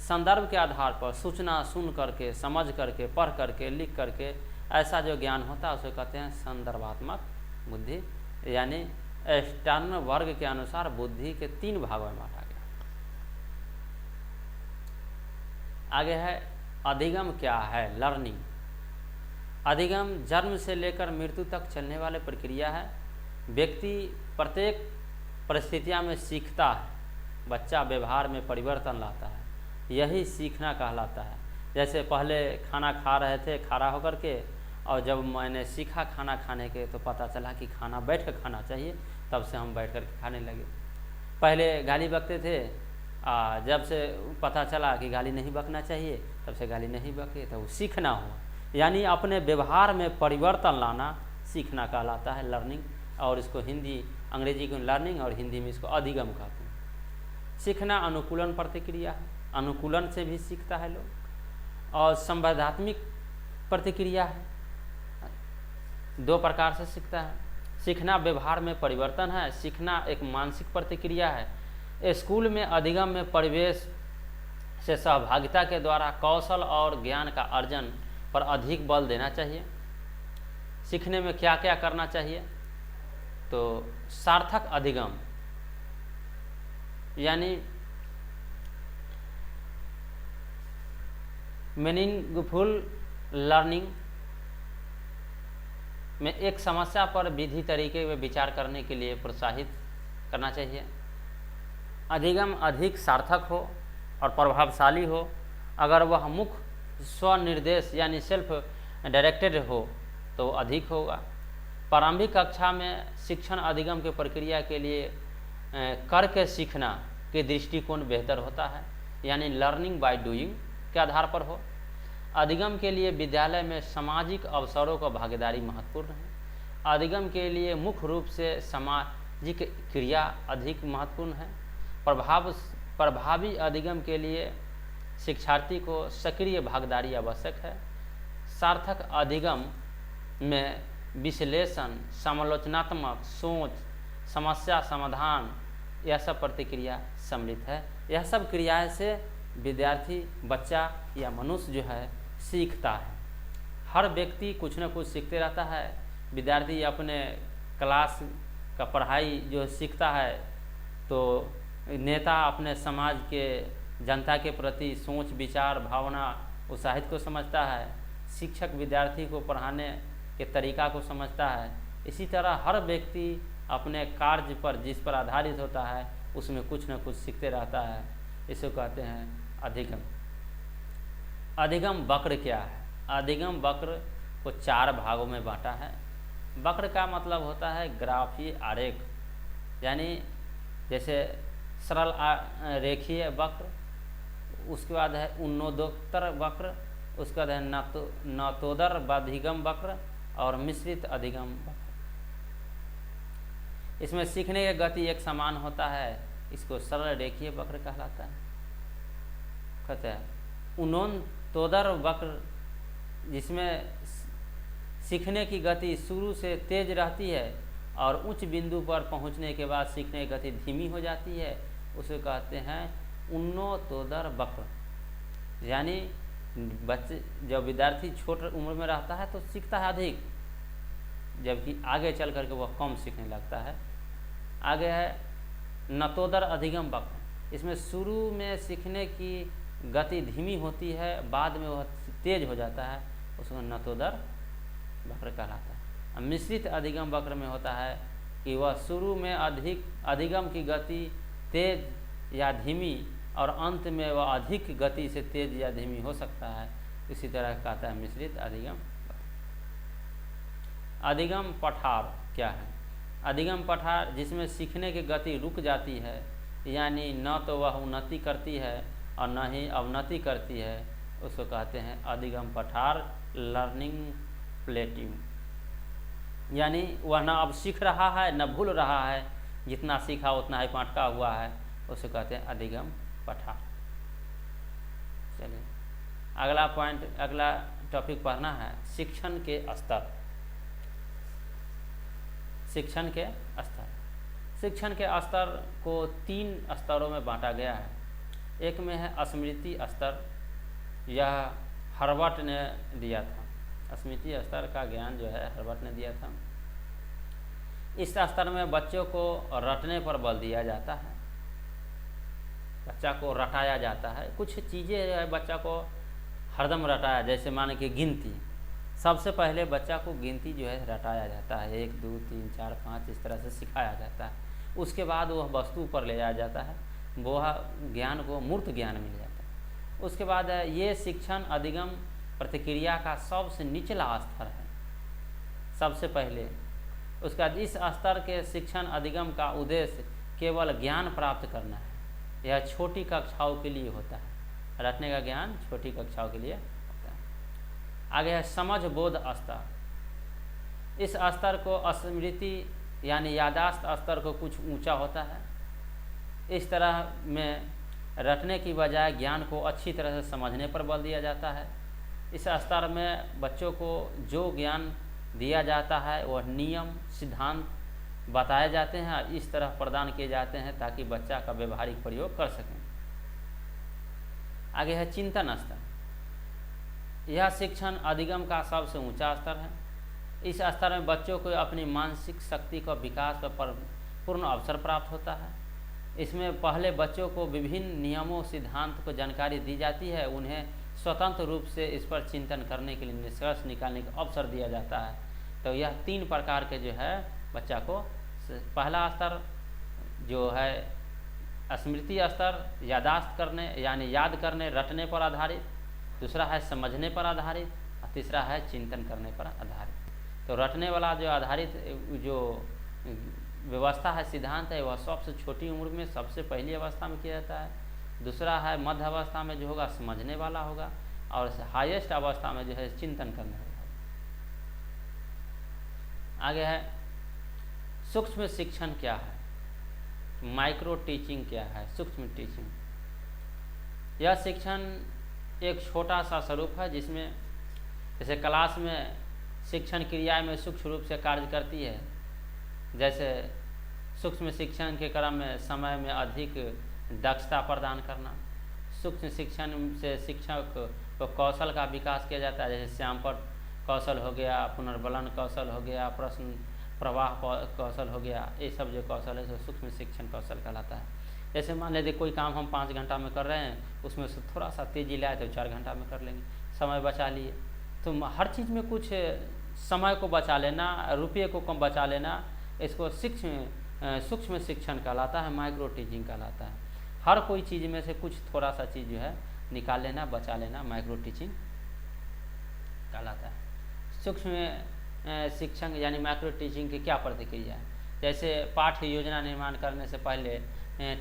संदर्भ के आधार पर सूचना सुन करके, समझ करके, पढ़ करके, लिख करके ऐसा जो ज्ञान होता है उसे कहते हैं संदर्भात्मक बुद्धि, यानी स्टर्न वर्ग के अनुसार बुद्धि के 3 भागों में बांटा गया। आगे है अधिगम क्या है? लर्निंग। अधिगम जन्म से लेकर मृत्यु तक चलने वाली प्रक्रिया है। व्यक्ति प्रत्येक परिस्थितियों में सीखता है, बच्चा व्यवहार में परिवर्तन लाता है, यही सीखना कहलाता है। जैसे पहले खाना खा रहे थे खड़ा होकर के, और जब मैंने सीखा खाना खाने के तो पता चला कि खाना बैठ कर खाना चाहिए, तब से हम बैठ कर के खाने लगे। पहले गाली बकते थे, जब से पता चला कि गाली नहीं बकना चाहिए तब से गाली नहीं बके, तो वो सीखना हुआ। यानी अपने व्यवहार में परिवर्तन लाना सीखना कहलाता है, लर्निंग। और इसको अंग्रेजी को लर्निंग और हिंदी में इसको अधिगम कहते हैं। सीखना अनुकूलन प्रतिक्रिया है, अनुकूलन से भी सीखता है लोग, और संवर्धात्मक प्रतिक्रिया है। 2 प्रकार से सीखता है। सीखना व्यवहार में परिवर्तन है, सीखना एक मानसिक प्रतिक्रिया है। स्कूल में अधिगम में परिवेश से सहभागिता के द्वारा कौशल और ज्ञान का अर्जन पर अधिक बल देना चाहिए। सीखने में क्या क्या करना चाहिए? तो सार्थक अधिगम, यानी मीनिंगफुल लर्निंग में एक समस्या पर विधि तरीके में विचार करने के लिए प्रोत्साहित करना चाहिए। अधिगम अधिक सार्थक हो और प्रभावशाली हो अगर वह मुख्य स्वनिर्देश यानी सेल्फ डायरेक्टेड हो तो अधिक होगा। प्रारंभिक कक्षा में शिक्षण अधिगम की प्रक्रिया के लिए करके सीखना के दृष्टिकोण बेहतर होता है, यानी लर्निंग बाय डूइंग के आधार पर हो। अधिगम के लिए विद्यालय में सामाजिक अवसरों का भागीदारी महत्वपूर्ण है। अधिगम के लिए मुख्य रूप से सामाजिक क्रिया अधिक महत्वपूर्ण है। प्रभावी अधिगम के लिए शिक्षार्थी को सक्रिय भागीदारी आवश्यक है। सार्थक अधिगम में विश्लेषण, समालोचनात्मक सोच, समस्या समाधान, यह सब प्रतिक्रिया सम्मिलित है। यह सब क्रियाएं से विद्यार्थी, बच्चा या मनुष्य जो है सीखता है। हर व्यक्ति कुछ न कुछ सीखते रहता है। विद्यार्थी अपने क्लास का पढ़ाई जो सीखता है तो नेता अपने समाज के जनता के प्रति सोच, विचार, भावना, उत्साहित को समझता है। शिक्षक विद्यार्थी को पढ़ाने के तरीका को समझता है। इसी तरह हर व्यक्ति अपने कार्य पर जिस पर आधारित होता है उसमें कुछ न कुछ सीखते रहता है। इसे कहते हैं अधिगम। अधिगम वक्र क्या है? अधिगम वक्र को 4 भागों में बांटा है। वक्र का मतलब होता है ग्राफीय आरेख, यानी जैसे सरल रेखीय वक्र, उसके बाद है उन्नोदोत्तर वक्र, उसके बाद है नतोदर अधिगम वक्र और मिश्रित अधिगम वक्र। इसमें सीखने की गति एक समान होता है, इसको सरल रेखीय वक्र कहलाता है। कहते हैं उन्नोदर वक्र, जिसमें सीखने की गति शुरू से तेज रहती है और उच्च बिंदु पर पहुंचने के बाद सीखने की गति धीमी हो जाती है, उसे कहते हैं उन्नोदर वक्र। यानी बच्चे, जब विद्यार्थी छोटे उम्र में रहता है तो सीखता है अधिक, जबकि आगे चल करके वह कम सीखने लगता है। आगे है नतोदर अधिगम वक्र। इसमें शुरू में सीखने की गति धीमी होती है, बाद में वह तेज हो जाता है, उसमें नतोदर वक्र कहलाता है। मिश्रित अधिगम वक्र में होता है कि वह शुरू में अधिगम की गति तेज या धीमी और अंत में वह अधिक गति से तेज या धीमी हो सकता है। इसी तरह कहता है मिश्रित अधिगम। अधिगम पठार क्या है? अधिगम पठार जिसमें सीखने की गति रुक जाती है, यानी न तो वह उन्नति करती है और न ही अवनति करती है, उसको कहते हैं अधिगम पठार, लर्निंग प्लेटिंग। यानी वह न अब सीख रहा है न भूल रहा है, जितना सीखा उतना ही पाटका हुआ है, उसे कहते हैं अधिगम पठार। चलिए अगला टॉपिक पढ़ना है शिक्षण के स्तर। शिक्षण के स्तर। शिक्षण के स्तर को 3 स्तरों में बांटा गया है। एक में है स्मृति स्तर, यह हर्बर्ट ने दिया था। स्मृति स्तर का ज्ञान जो है हर्बर्ट ने दिया था। इस स्तर में बच्चों को रटने पर बल दिया जाता है, बच्चा को रटाया जाता है। कुछ चीज़ें जो है बच्चा को हरदम रटाया, जैसे मान के गिनती। सबसे पहले बच्चा को गिनती जो है रटाया जाता है, 1 2 3 4 5 इस तरह से सिखाया जाता है। उसके बाद वह वस्तु पर ले जाया जाता है, वह ज्ञान को मूर्त ज्ञान मिल जाता है। उसके बाद ये शिक्षण अधिगम प्रतिक्रिया का सबसे निचला स्तर है, सबसे पहले। उसके बाद इस स्तर के शिक्षण अधिगम का उद्देश्य केवल ज्ञान प्राप्त करना है। यह छोटी कक्षाओं के लिए होता है, रटने का ज्ञान छोटी कक्षाओं के लिए होता है। आगे है समझ बोध स्तर। इस स्तर को स्मृति यानी यादाश्त स्तर को कुछ ऊंचा होता है। इस तरह में रटने की बजाय ज्ञान को अच्छी तरह से समझने पर बल दिया जाता है। इस स्तर में बच्चों को जो ज्ञान दिया जाता है वह नियम सिद्धांत बताए जाते हैं और इस तरह प्रदान किए जाते हैं ताकि बच्चा का व्यवहारिक प्रयोग कर सकें। आगे है चिंतन स्तर। यह शिक्षण अधिगम का सबसे ऊंचा स्तर है। इस स्तर में बच्चों को अपनी मानसिक शक्ति का विकास पर पूर्ण अवसर प्राप्त होता है। इसमें पहले बच्चों को विभिन्न नियमों सिद्धांत को जानकारी दी जाती है, उन्हें स्वतंत्र रूप से इस पर चिंतन करने के लिए निष्कर्ष निकालने का अवसर दिया जाता है। तो यह 3 प्रकार के जो है बच्चा को, पहला स्तर जो है स्मृति स्तर, यादाश्त करने यानी याद करने, रटने पर आधारित। दूसरा है समझने पर आधारित और तीसरा है चिंतन करने पर आधारित। तो रटने वाला जो आधारित जो व्यवस्था है, सिद्धांत है, वह सबसे छोटी उम्र में सबसे पहली अवस्था में किया जाता है। दूसरा है मध्य अवस्था में जो होगा समझने वाला होगा, और हाईएस्ट अवस्था में जो है चिंतन करने वाला होगा। आगे है सूक्ष्म शिक्षण क्या है, माइक्रो टीचिंग क्या है। सूक्ष्म टीचिंग यह शिक्षण एक छोटा सा स्वरूप है जिसमें जैसे क्लास में शिक्षण क्रिया में सूक्ष्म रूप से कार्य करती है। जैसे सूक्ष्म शिक्षण के क्रम में समय में अधिक दक्षता प्रदान करना। सूक्ष्म शिक्षण से शिक्षक को कौशल का विकास किया जाता है, जैसे श्यामपट्ट कौशल हो गया, पुनर्बलन कौशल हो गया, प्रश्न प्रवाह कौशल हो गया। ये सब जो कौशल है तो सूक्ष्म शिक्षण कौशल कहलाता है। जैसे मान लीजिए कोई काम हम 5 घंटा में कर रहे हैं, उसमें से थोड़ा सा तेजी लाए तो 4 घंटा में कर लेंगे, समय बचा लिए। तो हर चीज़ में कुछ समय को बचा लेना, रुपये को कम बचा लेना, इसको सूक्ष्म शिक्षण कहलाता है, माइक्रो टीचिंग कहलाता है। हर कोई चीज़ में से कुछ थोड़ा सा चीज़ जो है निकाल लेना, बचा लेना, माइक्रो टीचिंग कहलाता है। सूक्ष्म शिक्षण यानी माइक्रो टीचिंग की क्या प्रतिक्रिया है। जैसे पाठ्य योजना निर्माण करने से पहले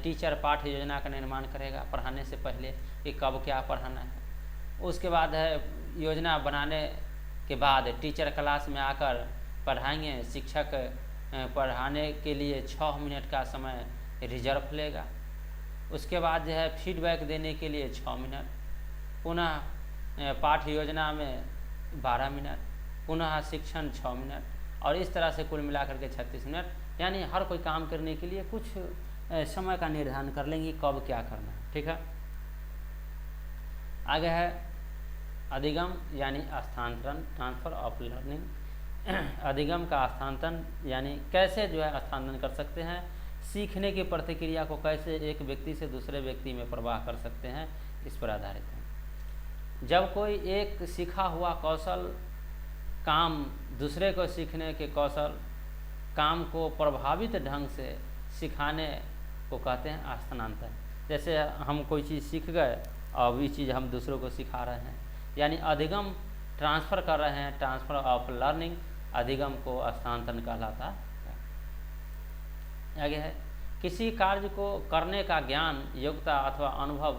टीचर पाठ्य योजना का निर्माण करेगा पढ़ाने से पहले कि कब क्या पढ़ाना है। उसके बाद है योजना बनाने के बाद टीचर क्लास में आकर पढ़ाएंगे। शिक्षक पढ़ाने के लिए 6 मिनट का समय रिजर्व लेगा। उसके बाद जो है फीडबैक देने के लिए 6 मिनट, पुनः पाठ्य योजना में 12 मिनट, पुनः शिक्षण 6 मिनट, और इस तरह से कुल मिलाकर के 36 मिनट। यानी हर कोई काम करने के लिए कुछ समय का निर्धारण कर लेंगे कब क्या करना है। ठीक है। आगे है अधिगम यानी स्थानांतरण, ट्रांसफर ऑफ लर्निंग। अधिगम का स्थानांतरण यानी कैसे जो है स्थानांतरण कर सकते हैं, सीखने की प्रतिक्रिया को कैसे एक व्यक्ति से दूसरे व्यक्ति में प्रवाह कर सकते हैं, इस पर आधारित है। जब कोई एक सीखा हुआ कौशल काम दूसरे को सीखने के कौशल काम को प्रभावित ढंग से सिखाने को कहते हैं स्थानांतरण। जैसे हम कोई चीज़ सीख गए और ये चीज़ हम दूसरों को सिखा रहे हैं, यानी अधिगम ट्रांसफ़र कर रहे हैं, ट्रांसफ़र ऑफ लर्निंग अधिगम को स्थानांतरण कहलाता है। आगे है किसी कार्य को करने का ज्ञान, योग्यता अथवा अनुभव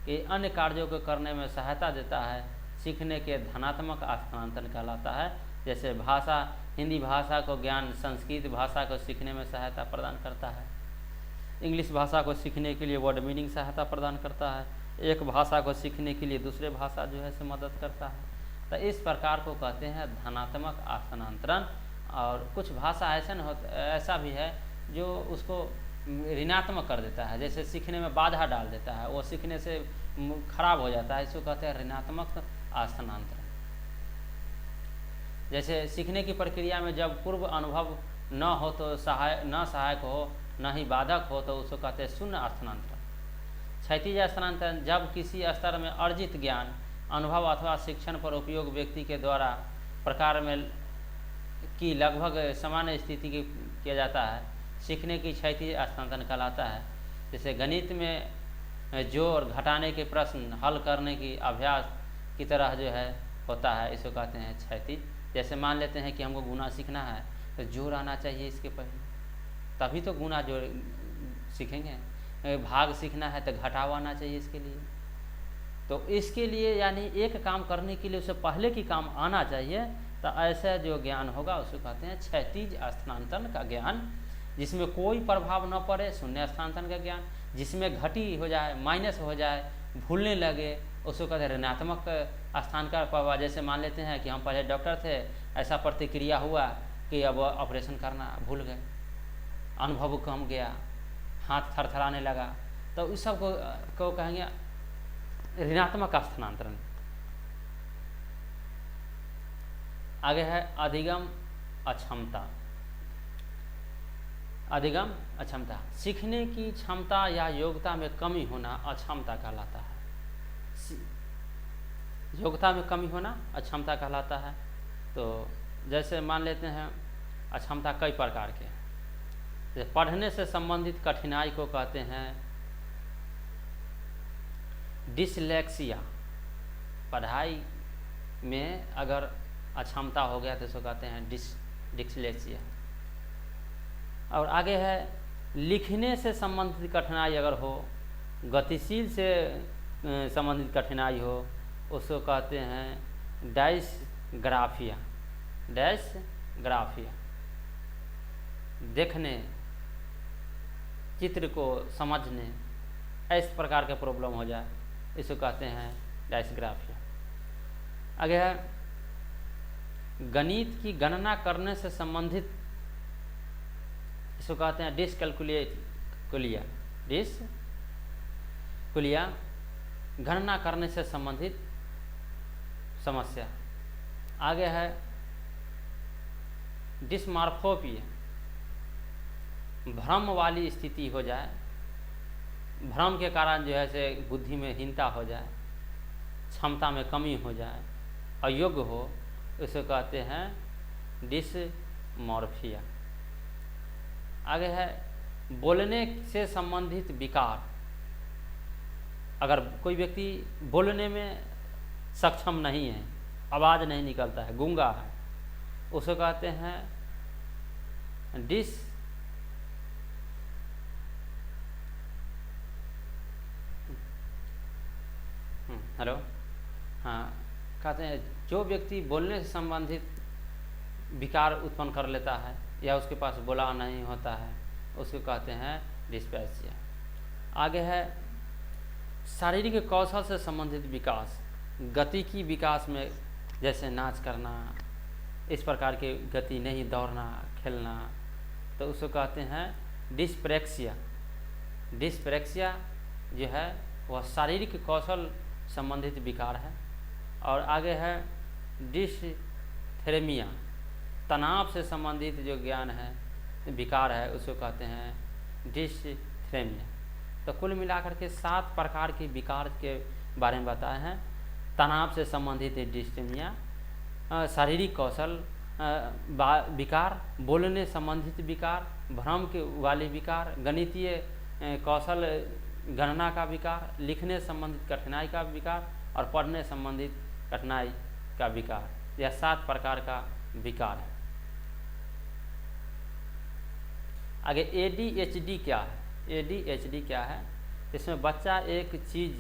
के अन्य कार्यों को करने में सहायता देता है, सीखने के धनात्मक स्थानांतरण कहलाता है। जैसे भाषा, हिंदी भाषा को ज्ञान संस्कृत भाषा को सीखने में सहायता प्रदान करता है। इंग्लिश भाषा को सीखने के लिए वर्ड मीनिंग सहायता प्रदान करता है। एक भाषा को सीखने के लिए दूसरे भाषा जो है से मदद करता है। तो इस प्रकार को कहते हैं धनात्मक स्थानांतरण। और कुछ भाषा ऐसा भी है जो उसको ऋणात्मक कर देता है, जैसे सीखने में बाधा डाल देता है, वो सीखने से खराब हो जाता है, इसको कहते हैं ऋणात्मक स्थानांतरण। जैसे सीखने की प्रक्रिया में जब पूर्व अनुभव न हो तो सहायक हो, न ही बाधक हो, तो उसको कहते हैं शून्य स्थानांतरण। क्षैतिज स्थानांतरण जब किसी स्तर में अर्जित ज्ञान, अनुभव अथवा शिक्षण पर उपयोग व्यक्ति के द्वारा प्रकार में की लगभग समान स्थिति की किया जाता है, सीखने की क्षैतिज स्थानांतरण कहलाता है। जैसे गणित में जोड़ घटाने के प्रश्न हल करने की अभ्यास की तरह जो है होता है, इसको कहते हैं क्षैतिज। जैसे मान लेते हैं कि हमको गुना सीखना है तो जोड़ आना चाहिए इसके पहले, तभी तो गुना जोड़ सीखेंगे। भाग सीखना है तो घटाव आना चाहिए इसके लिए। तो इसके लिए यानी एक काम करने के लिए उससे पहले की काम आना चाहिए। तो ऐसा जो ज्ञान होगा उसको कहते हैं क्षैतिज स्थानांतरण का ज्ञान, जिसमें कोई प्रभाव न पड़े, शून्य स्थानांतरण का ज्ञान। जिसमें घटी हो जाए, माइनस हो जाए, भूलने लगे, उसको कहते हैं ऋणात्मक स्थान का प्रभाव। जैसे मान लेते हैं कि हम पहले डॉक्टर थे, ऐसा प्रतिक्रिया हुआ कि अब ऑपरेशन करना भूल गए, अनुभव कम गया, हाथ थरथराने लगा, तो इस सब को कहेंगे ऋणात्मक स्थानांतरण। आगे है अधिगम अक्षमता। अधिगम अक्षमता सीखने की क्षमता या योग्यता में कमी होना अक्षमता कहलाता है। योग्यता में कमी होना अक्षमता कहलाता है। तो जैसे मान लेते हैं अक्षमता कई प्रकार के हैं। जैसे पढ़ने से संबंधित कठिनाई को कहते हैं डिसलेक्सिया, पढ़ाई में अगर अक्षमता हो गया तो इसको कहते हैं डिसलेक्सिया। और आगे है लिखने से संबंधित कठिनाई अगर हो, गतिशील से संबंधित कठिनाई हो, उसको कहते हैं डायस्ग्राफिया। डायस्ग्राफिया, देखने, चित्र को समझने, इस प्रकार के प्रॉब्लम हो जाए, इसको कहते हैं डायस्ग्राफिया। आगे है गणित की गणना करने से संबंधित, इसको कहते हैं डिसकैलकुलिया। डिसकैलकुलिया, गणना करने से संबंधित समस्या। आगे है डिस्मॉर्फोपिया, भ्रम वाली स्थिति हो जाए, भ्रम के कारण जो है से बुद्धि में हीनता हो जाए, क्षमता में कमी हो जाए, अयोग्य हो, इसे कहते हैं डिसमॉर्फिया। आगे है बोलने से संबंधित विकार, अगर कोई व्यक्ति बोलने में सक्षम नहीं है, आवाज़ नहीं निकलता है, गूंगा है, उसे कहते हैं हेलो, हाँ, कहते हैं जो व्यक्ति बोलने से संबंधित विकार उत्पन्न कर लेता है या उसके पास बोला नहीं होता है, उसको कहते हैं डिस्पैसिया। आगे है शारीरिक कौशल से संबंधित विकास, गति की विकास में, जैसे नाच करना, इस प्रकार के गति नहीं, दौड़ना, खेलना, तो उसको कहते हैं डिस्प्रेक्सिया। डिस्प्रेक्सिया जो है वह शारीरिक कौशल संबंधित विकार है। और आगे है डिसथेरेमिया, तनाव से संबंधित जो ज्ञान है, विकार है, उसको कहते हैं डिसथेरेमिया। तो कुल मिलाकर के 7 प्रकार के विकार के बारे में बताए हैं। तनाव से संबंधित डिसथेरेमिया, शारीरिक कौशल विकार, बोलने संबंधित विकार, भ्रम के वाले विकार, गणितीय कौशल गणना का विकार, लिखने संबंधित कठिनाई का विकार और पढ़ने संबंधित कठिनाई का विकार। यह 7 प्रकार का विकार है। आगे ADHD क्या है? ADHD क्या है? इसमें बच्चा एक चीज़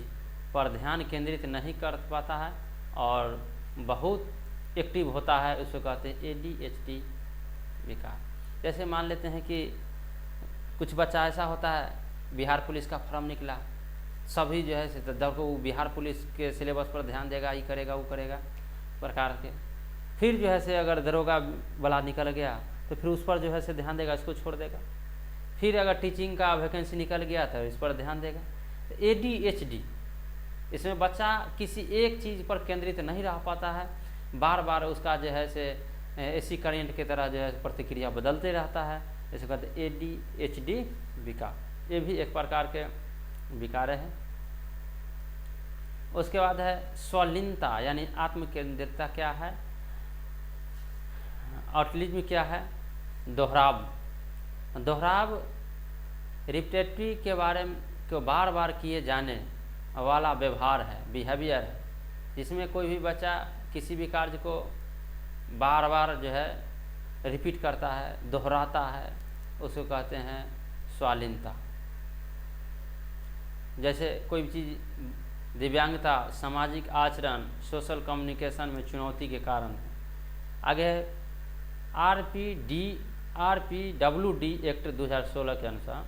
पर ध्यान केंद्रित नहीं कर पाता है और बहुत एक्टिव होता है, उसको कहते हैं ADHD विकार। जैसे मान लेते हैं कि कुछ बच्चा ऐसा होता है, बिहार पुलिस का फॉर्म निकला, सभी जो है देखो वो बिहार पुलिस के सिलेबस पर ध्यान देगा, ये करेगा वो करेगा प्रकार के। फिर जो है से अगर दरोगा वाला निकल गया तो फिर उस पर जो है से ध्यान देगा, इसको छोड़ देगा। फिर अगर टीचिंग का वैकेंसी निकल गया तो इस पर ध्यान देगा। तो ADHD, इसमें बच्चा किसी एक चीज़ पर केंद्रित नहीं रह पाता है, बार बार उसका जो है से एसी करेंट की तरह जो है प्रतिक्रिया बदलते रहता है, इसे कहते हैं ADHD विकार। ये भी एक प्रकार के विकार है। उसके बाद है स्वलीनता यानी आत्मकेंद्रितता क्या है? ऑटिज्म क्या है? दोहराव। दोहराव रिपीटेटिव के बारे में को बार बार किए जाने वाला व्यवहार है, बिहेवियर है, जिसमें कोई भी बच्चा किसी भी कार्य को बार बार जो है रिपीट करता है, दोहराता है, उसको कहते हैं स्वालीनता। जैसे कोई चीज़ दिव्यांगता, सामाजिक आचरण, सोशल कम्युनिकेशन में चुनौती के कारण है। आगे RPWD एक्ट 2016 के अनुसार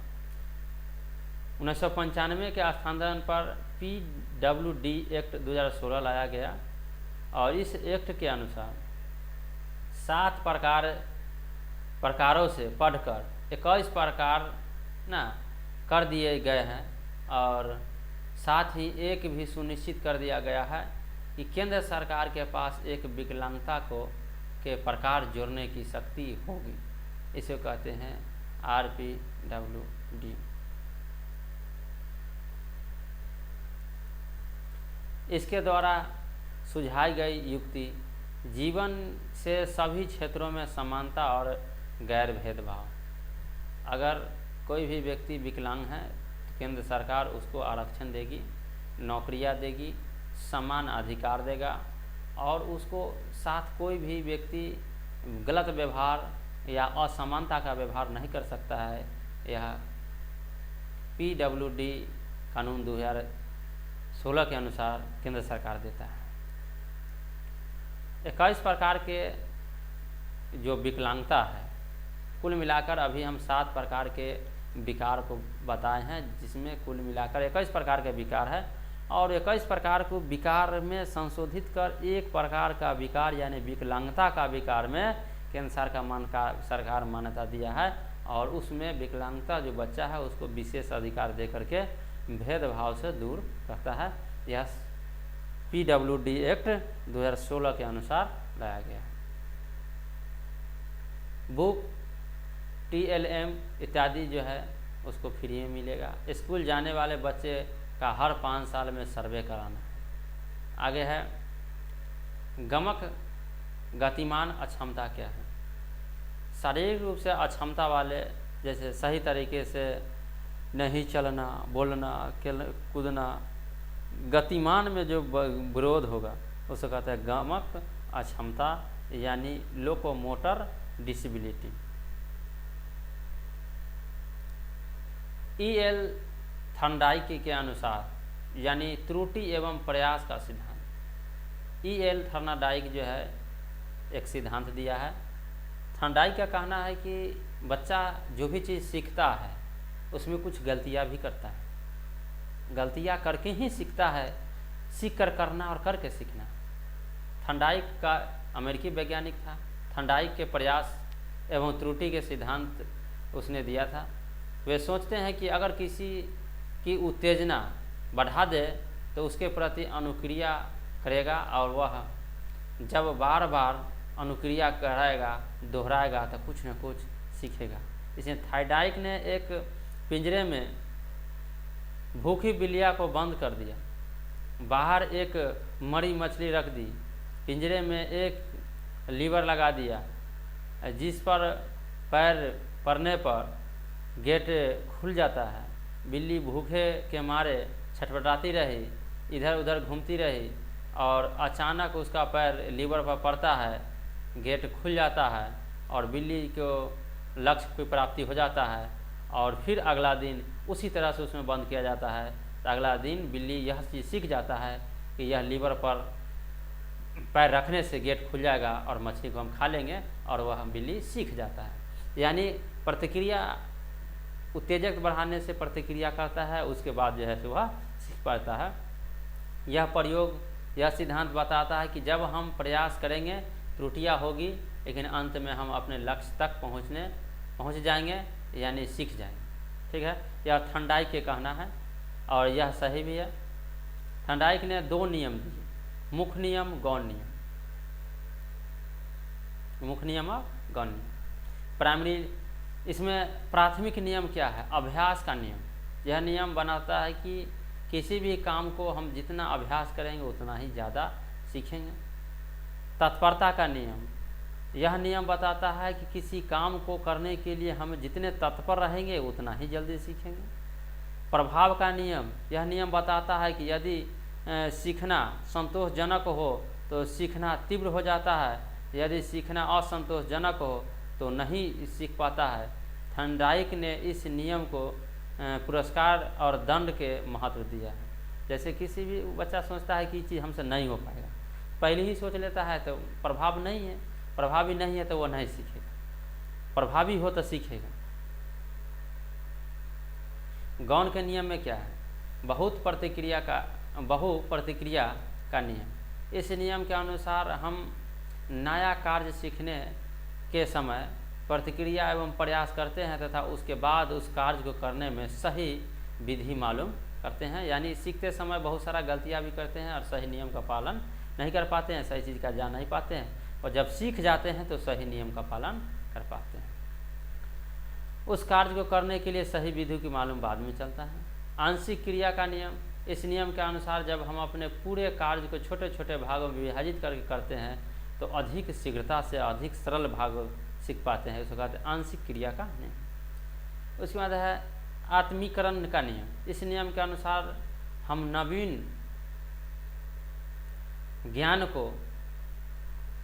1995 के स्थानांतरण पर PWD एक्ट 2016 लाया गया और इस एक्ट के अनुसार 7 प्रकारों से पढ़कर 21 प्रकार कर दिए गए हैं और साथ ही एक भी सुनिश्चित कर दिया गया है कि केंद्र सरकार के पास एक विकलांगता के प्रकार जोड़ने की शक्ति होगी। इसे कहते हैं RPWD। इसके द्वारा सुझाई गई युक्ति जीवन से सभी क्षेत्रों में समानता और गैर भेदभाव। अगर कोई भी व्यक्ति विकलांग है तो केंद्र सरकार उसको आरक्षण देगी नौकरियां देगी, समान अधिकार देगा और उसको साथ कोई भी व्यक्ति गलत व्यवहार या असमानता का व्यवहार नहीं कर सकता है। यह PWD कानून 2016 के अनुसार केंद्र सरकार देता है। 21 प्रकार के जो विकलांगता है, कुल मिलाकर अभी हम 7 प्रकार के विकार को बताए हैं, जिसमें कुल मिलाकर 21 प्रकार के विकार है और 21 प्रकार को विकार में संशोधित कर एक प्रकार का विकार यानी विकलांगता का विकार में केंद्र सरकार मान्यता दिया है और उसमें विकलांगता जो बच्चा है उसको विशेष अधिकार दे करके भेदभाव से दूर रखता है। यह PWD एक्ट 2016 के अनुसार लाया गया है। बुक, TLM इत्यादि जो है उसको फ्री में मिलेगा। स्कूल जाने वाले बच्चे का हर 5 साल में सर्वे कराना है। आगे है गमक गतिमान अक्षमता क्या है। शारीरिक रूप से अक्षमता वाले, जैसे सही तरीके से नहीं चलना, बोलना, कूदना, गतिमान में जो विरोध होगा उसको कहते हैं गमक अक्षमता यानी लोकोमोटर डिसेबिलिटी। EL थर्नडाइक के अनुसार यानी त्रुटि एवं प्रयास का सिद्धांत। EL थर्नडाइक जो है एक सिद्धांत दिया है। थर्नडाइक का कहना है कि बच्चा जो भी चीज़ सीखता है उसमें कुछ गलतियां भी करता है, गलतियां करके ही सीखता है, सीख कर करना और करके सीखना। थर्नडाइक का अमेरिकी वैज्ञानिक था। थर्नडाइक के प्रयास एवं त्रुटि के सिद्धांत उसने दिया था। वे सोचते हैं कि अगर किसी की उत्तेजना बढ़ा दे तो उसके प्रति अनुक्रिया करेगा और वह जब बार बार अनुक्रिया कराएगा, दोहराएगा तो कुछ न कुछ सीखेगा। इसलिए थर्नडाइक ने एक पिंजरे में भूखी बिल्लिया को बंद कर दिया, बाहर एक मरी मछली रख दी, पिंजरे में एक लीवर लगा दिया जिस पर पैर पड़ने पर गेट खुल जाता है। बिल्ली भूखे के मारे छटपटाती रही, इधर उधर घूमती रही और अचानक उसका पैर लीवर पर पड़ता है, गेट खुल जाता है और बिल्ली को लक्ष्य की प्राप्ति हो जाता है और फिर अगला दिन उसी तरह से उसमें बंद किया जाता है। तो अगला दिन बिल्ली यह चीज़ सीख जाता है कि यह लीवर पर पैर रखने से गेट खुल जाएगा और मछली को हम खा लेंगे और वह बिल्ली सीख जाता है। यानी प्रतिक्रिया, उत्तेजक बढ़ाने से प्रतिक्रिया करता है, उसके बाद जो है फिर वह सीख पाता है। यह प्रयोग, यह सिद्धांत बताता है कि जब हम प्रयास करेंगे त्रुटियां होगी लेकिन अंत में हम अपने लक्ष्य तक पहुंच जाएंगे यानी सीख जाएंगे। ठीक है, यह थर्नडाइक के कहना है और यह सही भी है। थर्नडाइक ने 2 नियम दिए, मुख्य नियम, गौण नियम। मुख्य नियम और गौण नियम। प्राइमरी, इसमें प्राथमिक नियम क्या है? अभ्यास का नियम। यह नियम बनाता है कि किसी भी काम को हम जितना अभ्यास करेंगे उतना ही ज़्यादा सीखेंगे। तत्परता का नियम, यह नियम बताता है कि किसी काम को करने के लिए हम जितने तत्पर रहेंगे उतना ही जल्दी सीखेंगे। प्रभाव का नियम, यह नियम बताता है कि यदि सीखना संतोषजनक हो तो सीखना तीव्र हो जाता है, यदि सीखना असंतोषजनक हो तो नहीं सीख पाता है। थर्नडाइक ने इस नियम को पुरस्कार और दंड के महत्व दिया है। जैसे किसी भी बच्चा सोचता है कि ये चीज़ हमसे नहीं हो पाएगा, पहले ही सोच लेता है तो प्रभावी नहीं है तो वो नहीं सीखेगा, प्रभावी हो तो सीखेगा। गौण के नियम में क्या है? बहु प्रतिक्रिया का नियम। इस नियम के अनुसार हम नया कार्य सीखने के समय प्रतिक्रिया एवं प्रयास करते हैं तथा उसके बाद उस कार्य को करने में सही विधि मालूम करते हैं। यानी सीखते समय बहुत सारा गलतियां भी करते हैं और सही नियम का पालन नहीं कर पाते हैं, सही चीज़ का जान नहीं पाते हैं, और जब सीख जाते हैं तो सही नियम का पालन कर पाते हैं। उस कार्य को करने के लिए सही विधि की मालूम बाद में चलता है। आंशिक क्रिया का नियम, इस नियम के अनुसार जब हम अपने पूरे कार्य को छोटे छोटे भागों में विभाजित करके करते हैं तो अधिक शीघ्रता से अधिक सरल भाग सीख पाते हैं, उसको कहते हैं आंशिक क्रिया का नियम। उसके बाद है आत्मीकरण का नियम। इस नियम के अनुसार हम नवीन ज्ञान को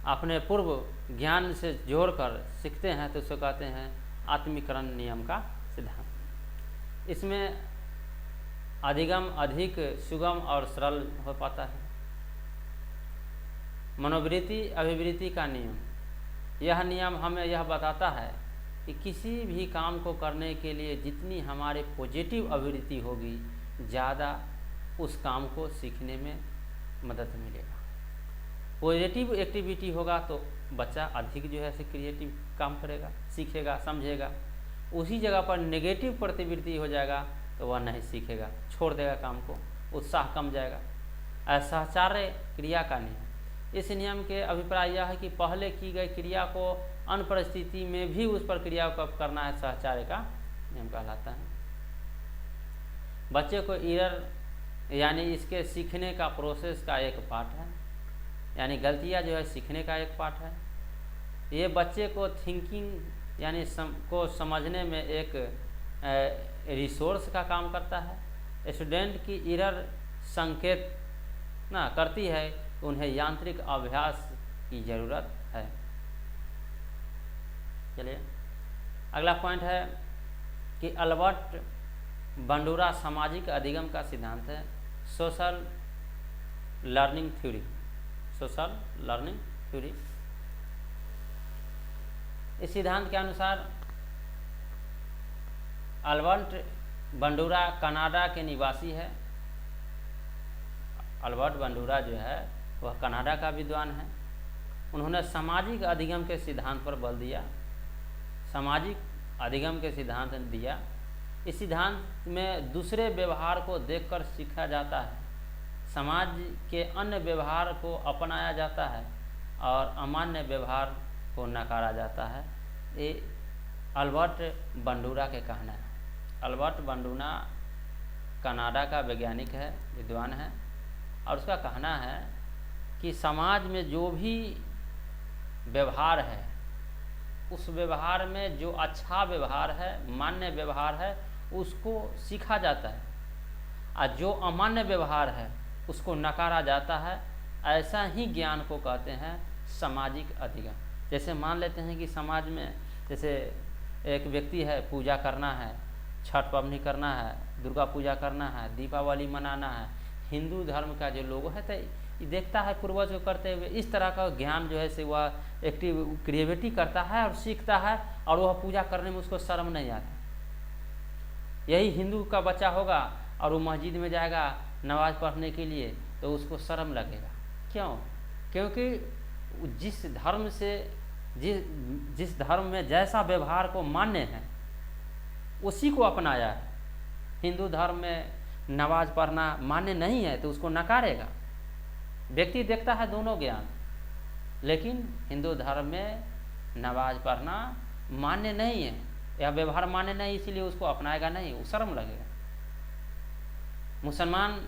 अपने पूर्व ज्ञान से जोड़कर सीखते हैं तो उसको कहते हैं आत्मीकरण नियम का सिद्धांत। इसमें अधिगम अधिक सुगम और सरल हो पाता है। मनोवृत्ति अभिवृत्ति का नियम, यह नियम हमें यह बताता है कि किसी भी काम को करने के लिए जितनी हमारे पॉजिटिव अभिवृत्ति होगी ज़्यादा उस काम को सीखने में मदद मिलेगा। पॉजिटिव एक्टिविटी होगा तो बच्चा अधिक जो है से क्रिएटिव काम करेगा, सीखेगा, समझेगा। उसी जगह पर नेगेटिव प्रवृत्ति हो जाएगा तो वह नहीं सीखेगा, छोड़ देगा काम को, उत्साह कम जाएगा। असहचार्य क्रिया का नियम, इस नियम के अभिप्राय यह है कि पहले की गई क्रिया को अन्य परिस्थिति में भी उस पर क्रिया को करना है, सहचार्य का नियम कहलाता है। बच्चे को एरर यानी इसके सीखने का प्रोसेस का एक पार्ट है, यानी गलतियां जो है सीखने का एक पार्ट है। ये बच्चे को थिंकिंग यानी को समझने में एक रिसोर्स का काम करता है। स्टूडेंट की एरर संकेत ना करती है, उन्हें यांत्रिक अभ्यास की ज़रूरत है। चलिए अगला पॉइंट है कि अल्बर्ट बंडूरा सामाजिक अधिगम का सिद्धांत है, social learning theory. Social learning theory, इस सिद्धांत के अनुसार अल्बर्ट बंडूरा कनाडा के निवासी है। अल्बर्ट बंडूरा जो है वह कनाडा का विद्वान है। उन्होंने सामाजिक अधिगम के सिद्धांत पर बल दिया, सामाजिक अधिगम के सिद्धांत दिया। इस सिद्धांत में दूसरे व्यवहार को देखकर सीखा जाता है, समाज के अन्य व्यवहार को अपनाया जाता है और अमान्य व्यवहार को नकारा जाता है। ये अल्बर्ट बंडूरा के कहना है। अल्बर्ट बंडूरा कनाडा का वैज्ञानिक है, विद्वान है, और उसका कहना है कि समाज में जो भी व्यवहार है उस व्यवहार में जो अच्छा व्यवहार है, मान्य व्यवहार है, उसको सीखा जाता है, और जो अमान्य व्यवहार है उसको नकारा जाता है। ऐसा ही ज्ञान को कहते हैं सामाजिक अधिगम। जैसे मान लेते हैं कि समाज में जैसे एक व्यक्ति है, पूजा करना है, छठ पवनी करना है, दुर्गा पूजा करना है, दीपावली मनाना है, हिंदू धर्म का जो लोग है तो देखता है पूर्वज को करते हुए, इस तरह का ज्ञान जो है से वह एक्टिव क्रिएटिविटी करता है और सीखता है, और वह पूजा करने में उसको शर्म नहीं आता। यही हिंदू का बच्चा होगा और वो मस्जिद में जाएगा नमाज पढ़ने के लिए तो उसको शर्म लगेगा। क्यों? क्योंकि जिस धर्म से जिस धर्म में जैसा व्यवहार को मान्य है उसी को अपनाया है। हिंदू धर्म में नमाज पढ़ना मान्य नहीं है तो उसको नकारेगा। व्यक्ति देखता है दोनों ज्ञान, लेकिन हिंदू धर्म में नमाज पढ़ना मान्य नहीं है या व्यवहार मान्य नहीं, इसीलिए उसको अपनाएगा नहीं, वो शर्म लगेगा। मुसलमान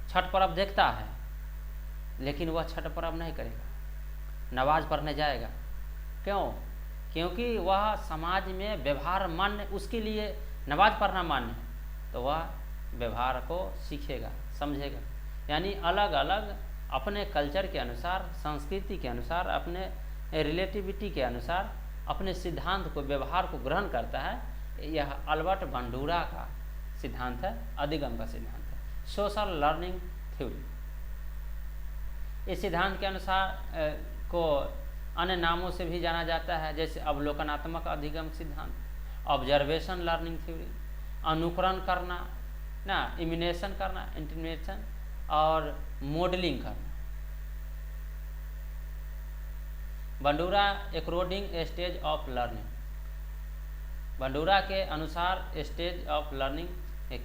छठ पर्व देखता है लेकिन वह छठ पर्व नहीं करेगा, नमाज पढ़ने जाएगा। क्यों? क्योंकि वह समाज में व्यवहार मान्य, उसके लिए नमाज पढ़ना मान्य है, तो वह व्यवहार को सीखेगा, समझेगा। यानी अलग अलग अपने कल्चर के अनुसार, संस्कृति के अनुसार, अपने रिलेटिविटी के अनुसार अपने सिद्धांत को, व्यवहार को ग्रहण करता है। यह अल्बर्ट बंडूरा का सिद्धांत है, अधिगम का सिद्धांत है, सोशल लर्निंग थ्योरी। इस सिद्धांत के अनुसार को अन्य नामों से भी जाना जाता है, जैसे अवलोकनात्मक अधिगम सिद्धांत, ऑब्जर्वेशन लर्निंग थ्योरी, अनुकरण करना ना, इमिनेशन करना, इंटिमिनेशन, और मॉडलिंग करना। Bandura according stage of learning, Bandura के अनुसार स्टेज ऑफ लर्निंग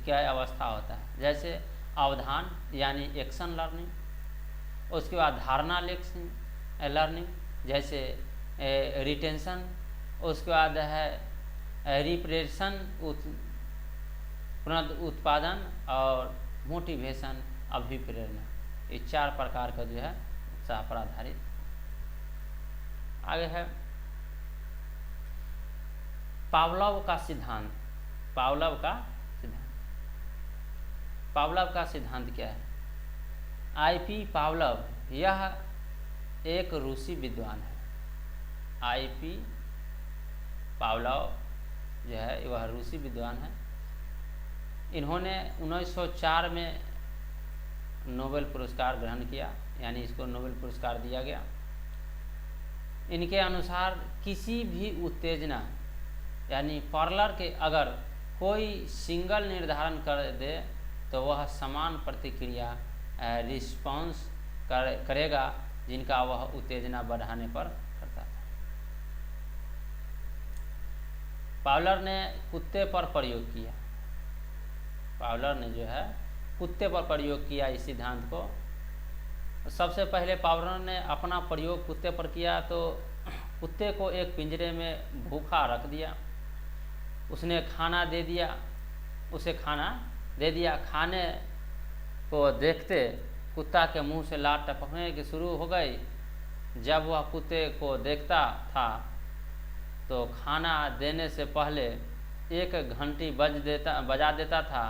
क्या अवस्था होता है, जैसे अवधान यानी एक्शन लर्निंग, उसके बाद धारणा लर्निंग जैसे रिटेंशन, उसके बाद है रिप्रेशन पुनरुत्पादन, और मोटिवेशन अभिप्रेरणा। ये 4 प्रकार का जो है उत्साह पर आधारित। आगे है पावलोव का सिद्धांत। पावलोव का सिद्धांत, पावलोव का सिद्धांत क्या है? आईपी पावलोव यह एक रूसी विद्वान है। आईपी पावलोव जो है वह रूसी विद्वान है। इन्होंने 1904 में नोबेल पुरस्कार ग्रहण किया, यानी इसको नोबेल पुरस्कार दिया गया। इनके अनुसार किसी भी उत्तेजना यानी पार्लर के अगर कोई सिंगल निर्धारण कर दे तो वह समान प्रतिक्रिया रिस्पॉन्स करेगा जिनका वह उत्तेजना बढ़ाने पर करता था। पावलर ने कुत्ते पर प्रयोग किया। पावलर ने जो है कुत्ते पर प्रयोग किया इस सिद्धांत को। सबसे पहले पावलर ने अपना प्रयोग कुत्ते पर किया तो कुत्ते को एक पिंजरे में भूखा रख दिया, उसने खाना दे दिया, उसे खाना दे दिया। खाने को देखते कुत्ता के मुंह से लार टपकने की शुरू हो गई। जब वह कुत्ते को देखता था तो खाना देने से पहले एक घंटी बजा देता था।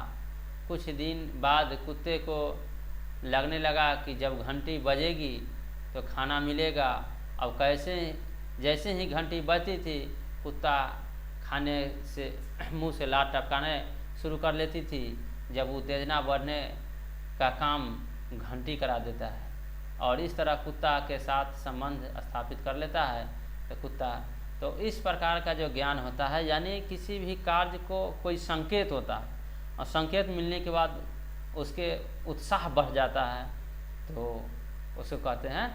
कुछ दिन बाद कुत्ते को लगने लगा कि जब घंटी बजेगी तो खाना मिलेगा। अब जैसे ही घंटी बजती थी कुत्ता खाने से मुंह से लार टपकाने शुरू कर लेती थी। जब उत्तेजना बढ़ने का काम घंटी करा देता है और इस तरह कुत्ता के साथ संबंध स्थापित कर लेता है तो इस प्रकार का जो ज्ञान होता है, यानी किसी भी कार्य को कोई संकेत होता है और संकेत मिलने के बाद उसके उत्साह बढ़ जाता है तो उसको कहते हैं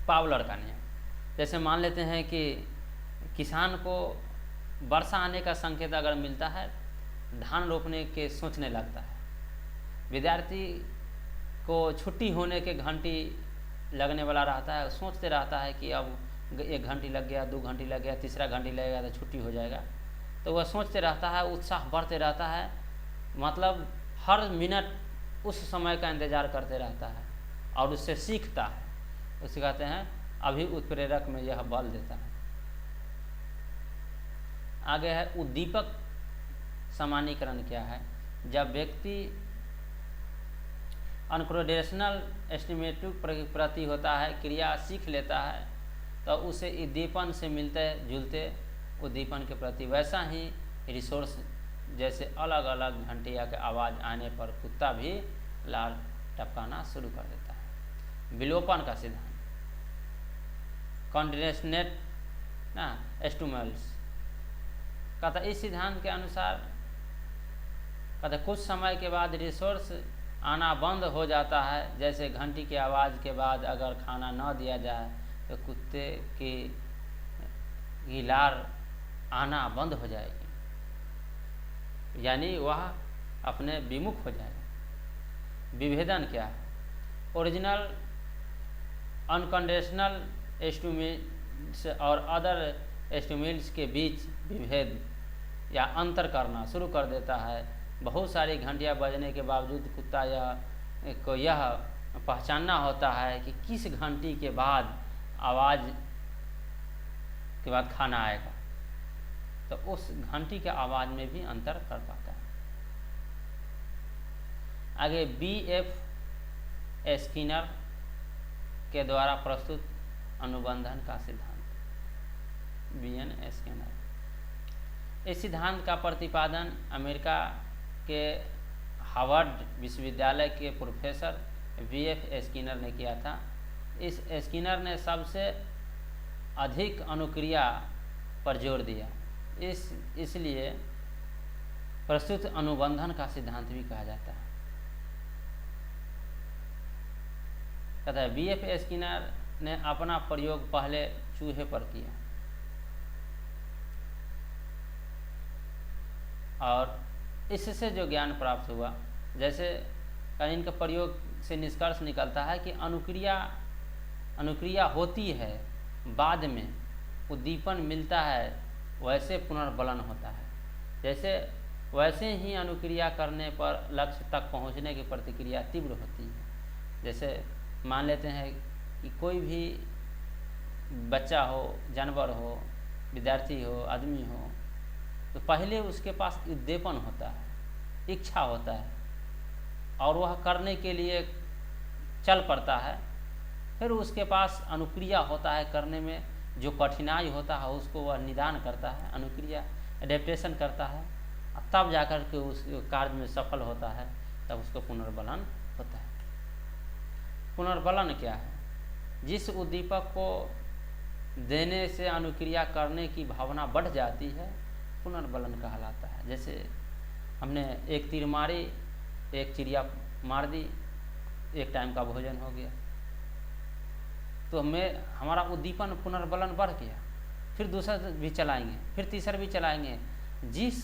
पावलर का नियम। जैसे मान लेते हैं कि किसान को वर्षा आने का संकेत अगर मिलता है, धान रोपने के सोचने लगता है। विद्यार्थी को छुट्टी होने के घंटी लगने वाला रहता है, सोचते रहता है कि अब 1 घंटी लग गया, 2 घंटी लग गया, तीसरा घंटी लगेगा तो छुट्टी हो जाएगा। तो वह सोचते रहता है, उत्साह बढ़ते रहता है, मतलब हर मिनट उस समय का इंतज़ार करते रहता है और उससे सीखता है। उसे कहते हैं अभी उत्प्रेरक में यह बल देता है। आगे है उद्दीपक सामान्यीकरण क्या है? जब व्यक्ति अनकंडीशनल एस्टिमेटिव प्रति होता है, क्रिया सीख लेता है तो उसे उद्दीपन से मिलते जुलते उद्दीपन के प्रति वैसा ही रिसोर्स, जैसे अलग अलग घंटिया के आवाज़ आने पर कुत्ता भी लार टपकाना शुरू कर देता है। विलोपन का सिद्धांत कंडीशनेट स्टिमुलस कहता इस सिद्धांत के अनुसार कहते कुछ समय के बाद रिसोर्स आना बंद हो जाता है। जैसे घंटी की आवाज़ के बाद अगर खाना न दिया जाए तो कुत्ते की लार आना बंद हो जाएगी, यानी वह अपने विमुख हो जाएगा। विभेदन क्या है? ओरिजिनल अनकंडीशनल स्टिमुलस और अदर स्टिमुलस के बीच विभेद या अंतर करना शुरू कर देता है। बहुत सारी घंटियाँ बजने के बावजूद कुत्ता को यह पहचानना होता है कि किस घंटी के बाद आवाज़ के बाद खाना आएगा, तो उस घंटी के आवाज़ में भी अंतर कर पाता है। आगे B.F. स्किनर के द्वारा प्रस्तुत अनुबंधन का सिद्धांत। B.N. स्किनर इस सिद्धांत का प्रतिपादन अमेरिका के हार्वर्ड विश्वविद्यालय के प्रोफेसर B.F. स्किनर ने किया था। इस स्किनर ने सबसे अधिक अनुक्रिया पर जोर दिया, इसलिए प्रस्तुत अनुबंधन का सिद्धांत भी कहा जाता है। कहता है B.F. स्किनर ने अपना प्रयोग पहले चूहे पर किया और इससे जो ज्ञान प्राप्त हुआ, जैसे इनके प्रयोग से निष्कर्ष निकलता है कि अनुक्रिया होती है, बाद में उद्दीपन मिलता है, वैसे पुनर्बलन होता है। जैसे वैसे ही अनुक्रिया करने पर लक्ष्य तक पहुंचने की प्रतिक्रिया तीव्र होती है। जैसे मान लेते हैं कि कोई भी बच्चा हो, जानवर हो, विद्यार्थी हो, आदमी हो, तो पहले उसके पास उद्दीपन होता है, इच्छा होता है और वह करने के लिए चल पड़ता है, फिर उसके पास अनुक्रिया होता है करने में, जो कठिनाई होता है उसको वह निदान करता है, अनुक्रिया एडेप्टेशन करता है, तब जाकर के उस कार्य में सफल होता है, तब उसको पुनर्बलन होता है। पुनर्बलन क्या है? जिस उद्दीपक को देने से अनुक्रिया करने की भावना बढ़ जाती है, पुनर्बलन कहलाता है। जैसे हमने एक तीर मारी, एक चिड़िया मार दी, एक टाइम का भोजन हो गया, तो हमारा उद्दीपन पुनर्बलन बढ़ गया, फिर दूसरा भी चलाएंगे, फिर तीसरा भी चलाएंगे। जिस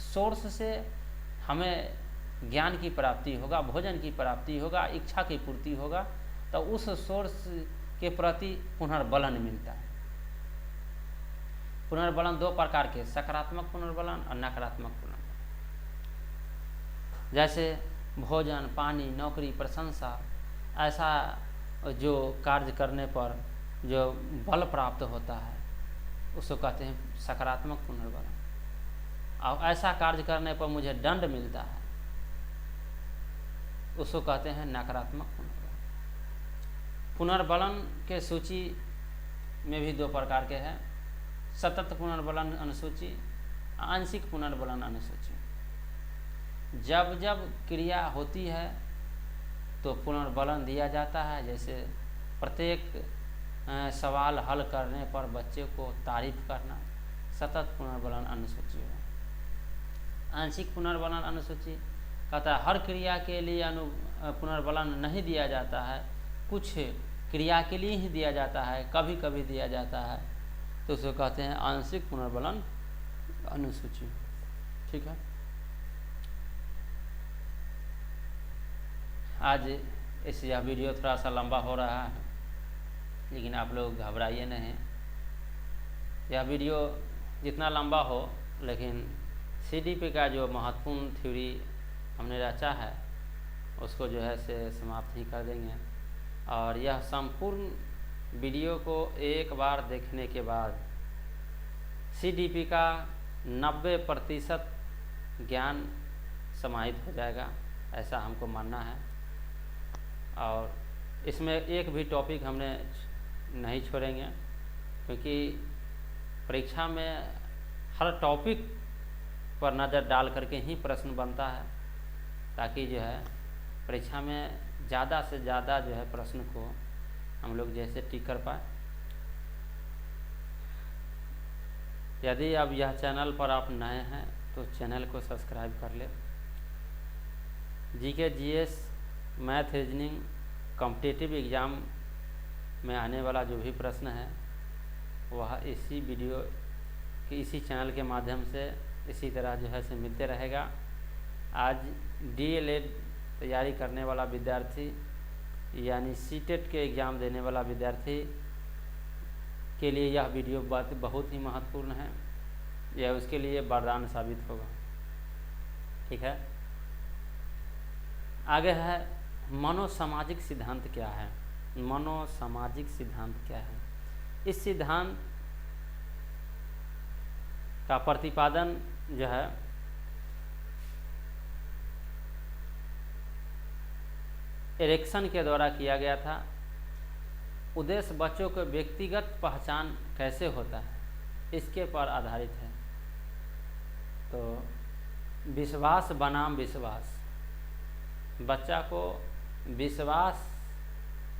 सोर्स से हमें ज्ञान की प्राप्ति होगा, भोजन की प्राप्ति होगा, इच्छा की पूर्ति होगा, तो उस सोर्स के प्रति पुनर्बलन मिलता है। पुनर्बलन दो प्रकार के, सकारात्मक पुनर्बलन और नकारात्मक पुनर्बलन। जैसे भोजन, पानी, नौकरी, प्रशंसा, ऐसा जो कार्य करने पर जो बल प्राप्त होता है उसको कहते हैं सकारात्मक पुनर्बलन, और ऐसा कार्य करने पर मुझे दंड मिलता है उसको कहते हैं नकारात्मक पुनर्बलन। पुनर्बलन के सूची में भी दो प्रकार के हैं, सतत पुनर्बलन अनुसूची, आंशिक पुनर्बलन अनुसूची। जब जब क्रिया होती है तो पुनर्बलन दिया जाता है। जैसे प्रत्येक सवाल हल करने पर बच्चे को तारीफ करना, सतत पुनर्बलन अनुसूची है। आंशिक पुनर्बलन अनुसूची कहता है हर क्रिया के लिए पुनर्बलन नहीं दिया जाता है, कुछ क्रिया के लिए ही दिया जाता है, कभी कभी दिया जाता है, तो उसको कहते हैं आंशिक पुनर्बलन अनुसूची। ठीक है, आज यह वीडियो थोड़ा सा लंबा हो रहा है, लेकिन आप लोग घबराइए नहीं। यह वीडियो जितना लंबा हो, लेकिन CDP का जो महत्वपूर्ण थ्योरी हमने रचा है उसको जो है से समाप्त ही कर देंगे। और यह संपूर्ण वीडियो को एक बार देखने के बाद CDP का 90% ज्ञान समाहित हो जाएगा, ऐसा हमको मानना है। और इसमें एक भी टॉपिक हमने नहीं छोड़ेंगे, क्योंकि परीक्षा में हर टॉपिक पर नज़र डाल करके ही प्रश्न बनता है, ताकि जो है परीक्षा में ज़्यादा से ज़्यादा जो है प्रश्न को हम लोग जैसे टिक कर पाए। यदि अब यह चैनल पर आप नए हैं तो चैनल को सब्सक्राइब कर ले। GK GS math reasoning competitive exam में आने वाला जो भी प्रश्न है वह इसी वीडियो के इसी चैनल के माध्यम से इसी तरह जो है से मिलते रहेगा। आज DLED तैयारी करने वाला विद्यार्थी यानी CTET के एग्ज़ाम देने वाला विद्यार्थी के लिए यह वीडियो बहुत ही महत्वपूर्ण है, यह उसके लिए वरदान साबित होगा। ठीक है, आगे है मनोसामाजिक सिद्धांत क्या है। मनोसामाजिक सिद्धांत क्या है? इस सिद्धांत का प्रतिपादन जो है एरिक्सन के द्वारा किया गया था। उद्देश्य बच्चों को व्यक्तिगत पहचान कैसे होता है इसके पर आधारित है। तो विश्वास बनाम विश्वास, बच्चा को विश्वास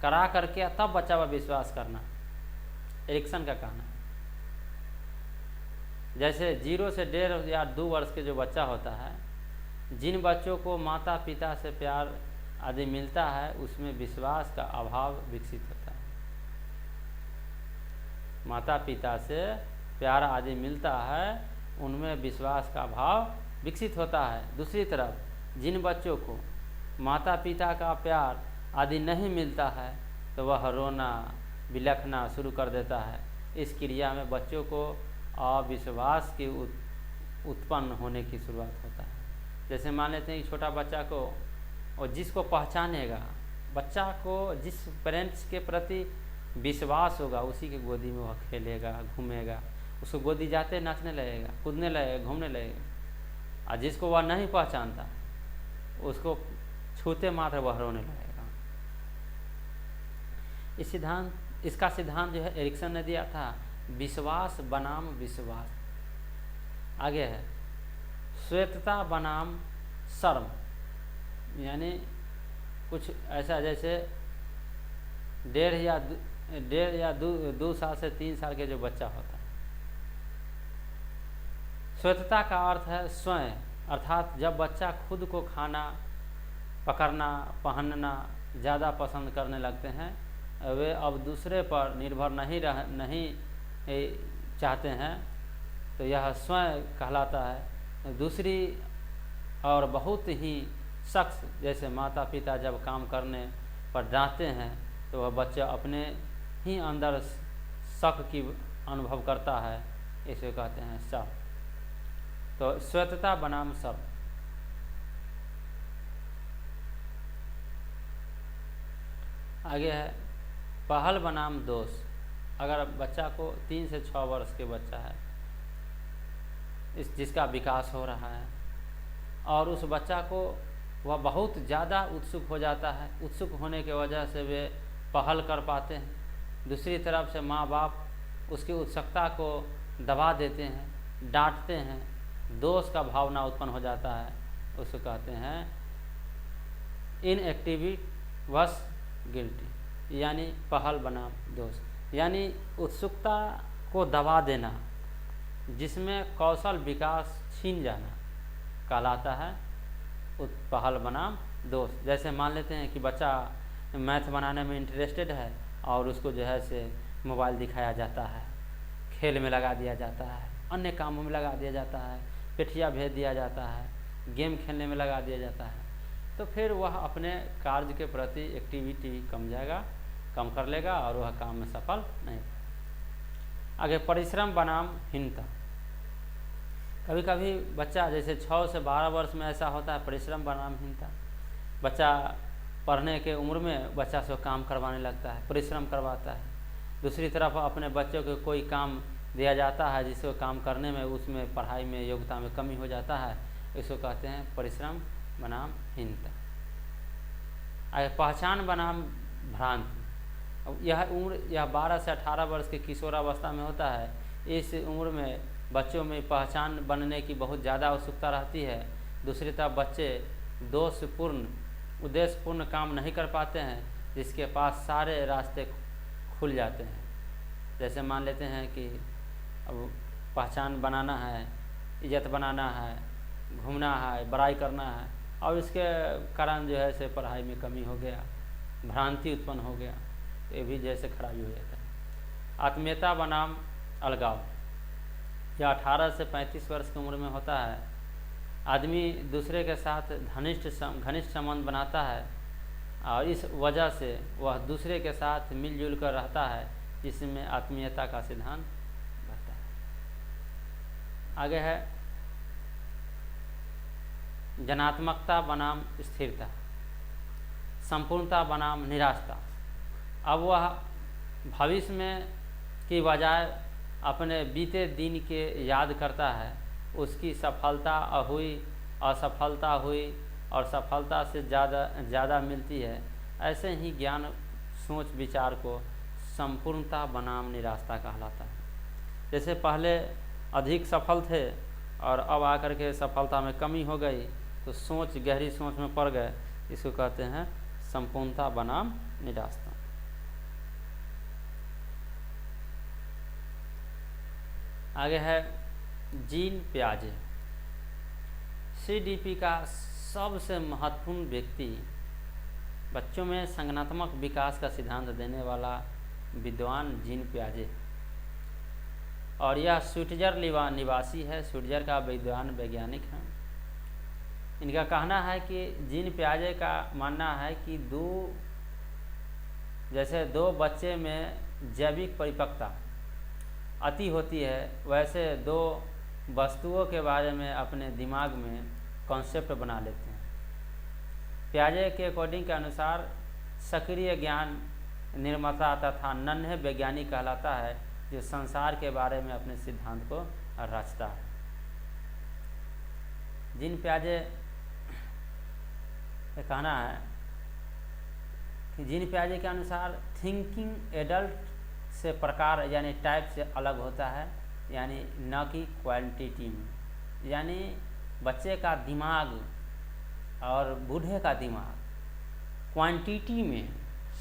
करा करके तब बच्चा पर विश्वास करना, एरिक्सन का कहना है। जैसे 0 से 1.5 या 2 वर्ष के जो बच्चा होता है, जिन बच्चों को माता पिता से प्यार आदि मिलता है उसमें विश्वास का अभाव विकसित होता है। माता पिता से प्यार आदि मिलता है उनमें विश्वास का अभाव विकसित होता है। दूसरी तरफ जिन बच्चों को माता पिता का प्यार आदि नहीं मिलता है तो वह रोना बिलखना शुरू कर देता है। इस क्रिया में बच्चों को अविश्वास की उत्पन्न होने की शुरुआत होता है। जैसे मान लेते हैं कि छोटा बच्चा को, और जिसको पहचानेगा, बच्चा को जिस पेरेंट्स के प्रति विश्वास होगा उसी के गोदी में वह खेलेगा, घूमेगा, उसको गोदी जाते नाचने लगेगा, कूदने लगेगा, घूमने लगेगा। और जिसको वह नहीं पहचानता उसको छूते मात्र वह रोने लगेगा। इसका सिद्धांत जो है एरिक्सन ने दिया था, विश्वास बनाम विश्वास। आगे है श्वेतता बनाम शर्म, यानी कुछ ऐसा जैसे 1.5 या 2 साल से 3 साल के जो बच्चा होता है। श्वेतता का अर्थ है स्वयं, अर्थात जब बच्चा खुद को खाना, पकड़ना, पहनना ज़्यादा पसंद करने लगते हैं, वे अब दूसरे पर निर्भर नहीं चाहते हैं, तो यह स्वयं कहलाता है। दूसरी और बहुत ही शख्स जैसे माता पिता जब काम करने पर डांटते हैं तो वह बच्चा अपने ही अंदर शक की अनुभव करता है, इसे कहते हैं शक। तो श्वेतता बनाम शक। आगे है पहल बनाम दोष। अगर बच्चा को 3 से 6 वर्ष के बच्चा है, जिसका विकास हो रहा है, और उस बच्चा को वह बहुत ज़्यादा उत्सुक हो जाता है, उत्सुक होने की वजह से वे पहल कर पाते हैं। दूसरी तरफ से माँ बाप उसकी उत्सुकता को दबा देते हैं, डांटते हैं, दोष का भावना उत्पन्न हो जाता है, उसको कहते हैं इनएक्टिविटी वश गिल्टी, यानी पहल बनाम दोष। यानी उत्सुकता को दबा देना, जिसमें कौशल विकास छीन जाना, कहलाता है पहल बनाम दोष। जैसे मान लेते हैं कि बच्चा मैथ बनाने में इंटरेस्टेड है और उसको जो है से मोबाइल दिखाया जाता है, खेल में लगा दिया जाता है, अन्य कामों में लगा दिया जाता है, पेठिया भेज दिया जाता है, गेम खेलने में लगा दिया जाता है, तो फिर वह अपने कार्य के प्रति एक्टिविटी कम कर लेगा और वह काम में सफल नहीं। आगे परिश्रम बनाम हीनता। कभी कभी बच्चा जैसे 6 से 12 वर्ष में ऐसा होता है, परिश्रम बनाम हीनता। बच्चा पढ़ने के उम्र में बच्चा से काम करवाने लगता है, परिश्रम करवाता है। दूसरी तरफ अपने बच्चों को कोई काम दिया जाता है जिसको काम करने में उसमें पढ़ाई में योग्यता में कमी हो जाता है, इसको कहते हैं परिश्रम बनाम हीनता। आगे पहचान बनाम भ्रांति। अब यह 12 से 18 वर्ष के किशोरावस्था में होता है। इस उम्र में बच्चों में पहचान बनने की बहुत ज़्यादा उत्सुकता रहती है। दूसरी तरफ बच्चे उद्देश्यपूर्ण काम नहीं कर पाते हैं, जिसके पास सारे रास्ते खुल जाते हैं। जैसे मान लेते हैं कि अब पहचान बनाना है, इज्जत बनाना है, घूमना है, बड़ाई करना है, और इसके कारण जो है से पढ़ाई में कमी हो गया, भ्रांति उत्पन्न हो गया, तो ये भी जैसे खराबी हो जाता है। आत्मीयता बनाम अलगाव। यह 18 से 35 वर्ष की उम्र में होता है। आदमी दूसरे के साथ घनिष्ठ संबंध बनाता है और इस वजह से वह दूसरे के साथ मिलजुल कर रहता है, जिसमें आत्मीयता का सिद्धांत बढ़ता है। आगे है जनात्मकता बनाम स्थिरता, संपूर्णता बनाम निराशता। अब वह भविष्य में की बजाय अपने बीते दिन के याद करता है, उसकी सफलता हुई, असफलता हुई और सफलता से ज़्यादा मिलती है। ऐसे ही ज्ञान सोच विचार को संपूर्णता बनाम निराशता कहलाता है। जैसे पहले अधिक सफल थे और अब आकर के सफलता में कमी हो गई, तो गहरी सोच में पड़ गए, इसको कहते हैं संपूर्णता बनाम निराशता। आगे है जीन पियाजे। CDP का सबसे महत्वपूर्ण व्यक्ति, बच्चों में संज्ञानात्मक विकास का सिद्धांत देने वाला विद्वान जीन पियाजे, और यह स्विट्जरलैंड निवासी है, स्विट्जर का विद्वान वैज्ञानिक है। इनका कहना है कि जीन पियाजे का मानना है कि दो बच्चे में जैविक परिपक्वता अति होती है, वैसे 2 वस्तुओं के बारे में अपने दिमाग में कॉन्सेप्ट बना लेते हैं। पियाजे के अकॉर्डिंग के अनुसार सक्रिय ज्ञान निर्माता तथा नन्हे वैज्ञानिक कहलाता है, जो संसार के बारे में अपने सिद्धांत को रचता है। जीन पियाजे ये कहना है कि जीन पियाजे के अनुसार थिंकिंग एडल्ट से प्रकार यानी टाइप से अलग होता है, यानी न कि क्वांटिटी में। यानी बच्चे का दिमाग और बूढ़े का दिमाग क्वांटिटी में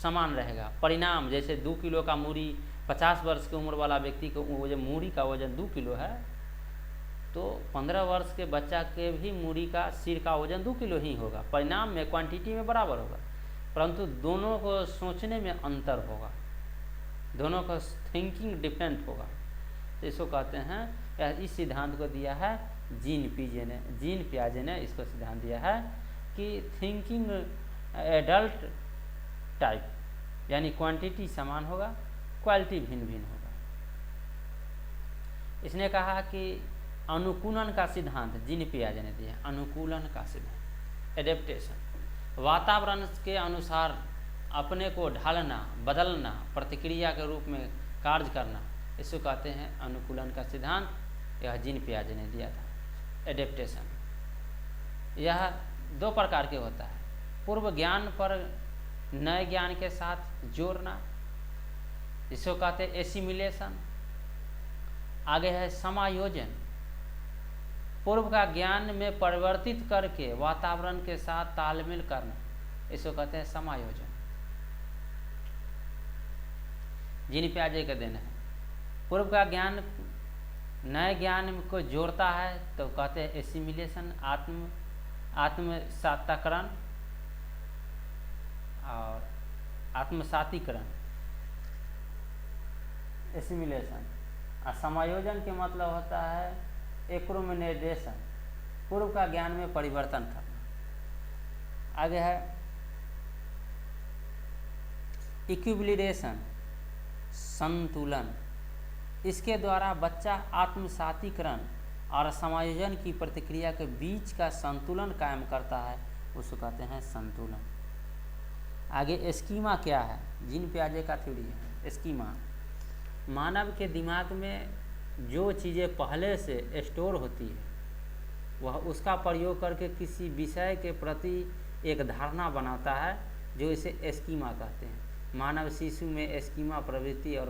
समान रहेगा। परिणाम जैसे 2 किलो का मूढ़ी 50 वर्ष की उम्र वाला व्यक्ति को वजन मूढ़ी का वजन 2 किलो है, तो 15 वर्ष के बच्चा के भी मूढ़ी का सिर का वजन 2 किलो ही होगा। परिणाम में क्वांटिटी में बराबर होगा, परंतु दोनों को सोचने में अंतर होगा, दोनों का थिंकिंग डिफरेंट होगा। तो इसको कहते हैं, इस सिद्धांत को दिया है जीन पियाजे ने इसको सिद्धांत दिया है कि थिंकिंग एडल्ट टाइप यानी क्वांटिटी समान होगा, क्वालिटी भिन्न भिन्न होगा। इसने कहा कि अनुकूलन का सिद्धांत जीन पियाजे ने दिया। अनुकूलन का सिद्धांत, एडेप्टेशन, वातावरण के अनुसार अपने को ढालना, बदलना, प्रतिक्रिया के रूप में कार्य करना, इसको कहते हैं अनुकूलन का सिद्धांत। यह जीन पियाजे ने दिया था। एडेप्टेशन यह 2 प्रकार के होता है, पूर्व ज्ञान पर नए ज्ञान के साथ जोड़ना, इसको कहते हैं एसिमिलेशन। आगे है समायोजन, पूर्व का ज्ञान में परिवर्तित करके वातावरण के साथ तालमेल करना, इसको कहते हैं समायोजन। जीन पियाजे का देना है, पूर्व का ज्ञान नए ज्ञान को जोड़ता है तो कहते हैं एसिमिलेशन, आत्मसातीकरण और आत्मसातीकरण, एसिमिलेशन। और समायोजन के मतलब होता है एक्रोमेनेडेशन, पूर्व का ज्ञान में परिवर्तन करना। आगे है इक्विलिब्रेशन, संतुलन। इसके द्वारा बच्चा आत्मसातीकरण और समायोजन की प्रतिक्रिया के बीच का संतुलन कायम करता है, उसको कहते हैं संतुलन। आगे स्कीमा क्या है? जीन पियाजे का थ्योरी है स्कीमा। मानव के दिमाग में जो चीज़ें पहले से स्टोर होती है वह उसका प्रयोग करके किसी विषय के प्रति एक धारणा बनाता है, जो इसे स्कीमा कहते हैं। मानव शिशु में स्कीमा प्रवृत्ति और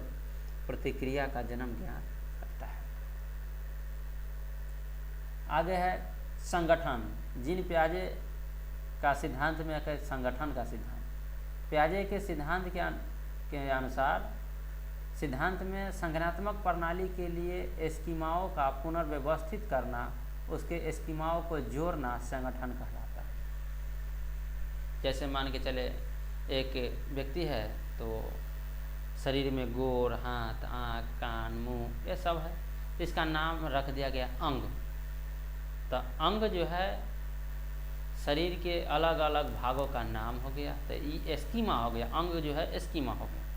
प्रतिक्रिया का जन्म ज्ञान करता है। आगे है संगठन। जीन पियाजे का सिद्धांत में है संगठन का सिद्धांत। पियाजे के सिद्धांत के अनुसार सिद्धांत में संज्ञानात्मक प्रणाली के लिए स्कीमाओं का पुनर्व्यवस्थित करना, उसके स्कीमाओं को जोड़ना संगठन कहलाता है। जैसे मान के चले एक व्यक्ति है तो शरीर में गोर, हाथ, आँख, कान, मुंह ये सब है, इसका नाम रख दिया गया अंग। तो अंग जो है शरीर के अलग अलग भागों का नाम हो गया, तो ये स्कीमा हो गया। अंग जो है स्कीमा हो गया।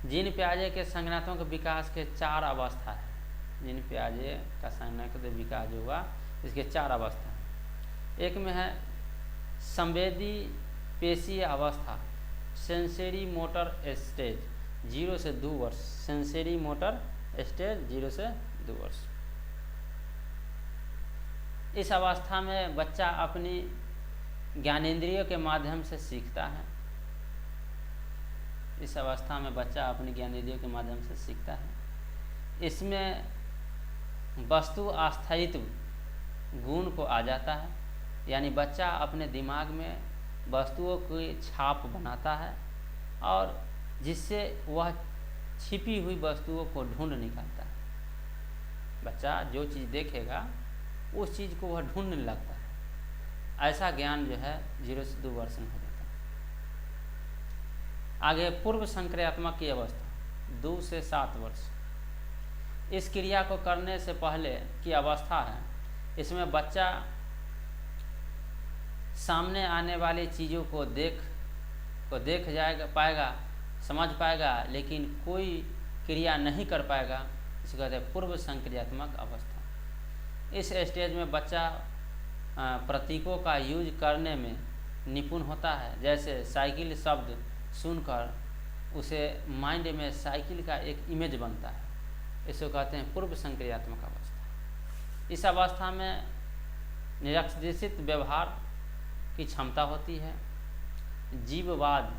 जीन पियाजे के संज्ञानात्मक विकास के 4 अवस्था है। जीन पियाजे का संज्ञानात्मक विकास जो हुआ इसके 4 अवस्था है। एक में है संवेदी पेशीय अवस्था, सेंसरी मोटर स्टेज 0 से 2 वर्ष। सेंसरी मोटर स्टेज 0 से 2 वर्ष। इस अवस्था में बच्चा अपनी ज्ञानेंद्रियों के माध्यम से सीखता है। इस अवस्था में बच्चा अपनी ज्ञानेंद्रियों के माध्यम से सीखता है। इसमें वस्तु अस्थायित्व गुण को आ जाता है, यानी बच्चा अपने दिमाग में वस्तुओं की छाप बनाता है और जिससे वह छिपी हुई वस्तुओं को ढूंढ निकालता है। बच्चा जो चीज़ देखेगा उस चीज़ को वह ढूंढने लगता है। ऐसा ज्ञान जो है 0 से 2 वर्ष में हो जाता है। आगे पूर्व संक्रियात्मक की अवस्था 2 से 7 वर्ष। इस क्रिया को करने से पहले की अवस्था है। इसमें बच्चा सामने आने वाली चीज़ों को देख जाएगा, पाएगा, समझ पाएगा, लेकिन कोई क्रिया नहीं कर पाएगा। इसको कहते हैं पूर्व संक्रियात्मक अवस्था। इस स्टेज में बच्चा प्रतीकों का यूज करने में निपुण होता है। जैसे साइकिल शब्द सुनकर उसे माइंड में साइकिल का एक इमेज बनता है। इसको कहते हैं पूर्व संक्रियात्मक अवस्था। इस अवस्था में निरक्षित व्यवहार की क्षमता होती है। जीववाद,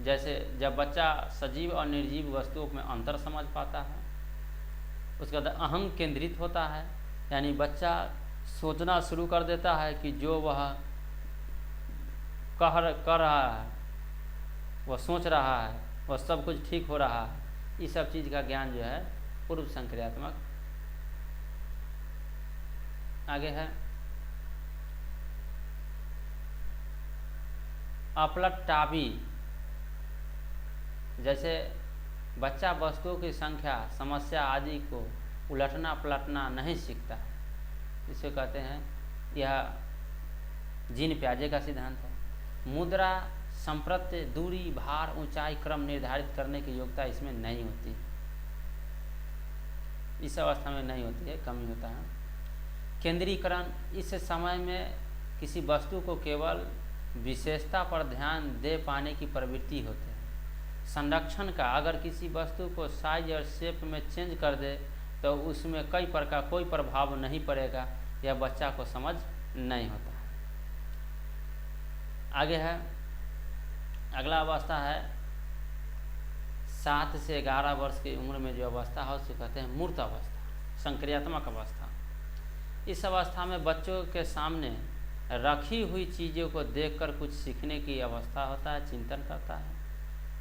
जैसे जब बच्चा सजीव और निर्जीव वस्तुओं में अंतर समझ पाता है। उसके बाद अहं केंद्रित होता है, यानी बच्चा सोचना शुरू कर देता है कि जो वह कर रहा है, वह सोच रहा है, वह सब कुछ ठीक हो रहा है। इस सब चीज़ का ज्ञान जो है पूर्व संक्रियात्मक। आगे है अपलटावी, जैसे बच्चा वस्तुओं की संख्या, समस्या आदि को उलटना पलटना नहीं सीखता है। इसे कहते हैं, यह जीन पियाजे का सिद्धांत है। मुद्रा, संप्रत्य, दूरी, भार, ऊंचाई, क्रम निर्धारित करने की योग्यता इसमें नहीं होती, इस अवस्था में नहीं होती है, कम ही होता है। केंद्रीकरण, इस समय में किसी वस्तु को केवल विशेषता पर ध्यान दे पाने की प्रवृत्ति होती है। संरक्षण का, अगर किसी वस्तु को साइज और शेप में चेंज कर दे तो उसमें कई प्रकार कोई प्रभाव नहीं पड़ेगा, यह बच्चा को समझ नहीं होता है। आगे है, अगला अवस्था है 7 से 11 वर्ष की उम्र में जो अवस्था है उसको कहते हैं मूर्त अवस्था, संक्रियात्मक अवस्था। इस अवस्था में बच्चों के सामने रखी हुई चीज़ों को देखकर कुछ सीखने की अवस्था होता है, चिंतन करता है,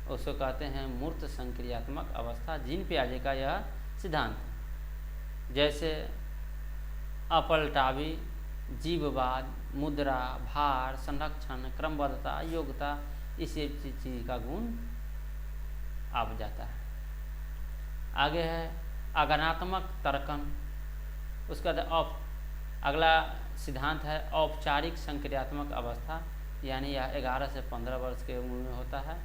उसको कहते हैं मूर्त संक्रियात्मक अवस्था। जीन पियाजे का यह सिद्धांत है। जैसे अपलटावी, जीववाद, मुद्रा, भार, संरक्षण, क्रमबद्धता, योग्यता, इसी चीज़ का गुण आ जाता है। आगे है आगमनात्मक तर्कन। उसका अगला सिद्धांत है औपचारिक संक्रियात्मक अवस्था, यानी यह 11 से 15 वर्ष के उम्र में होता है।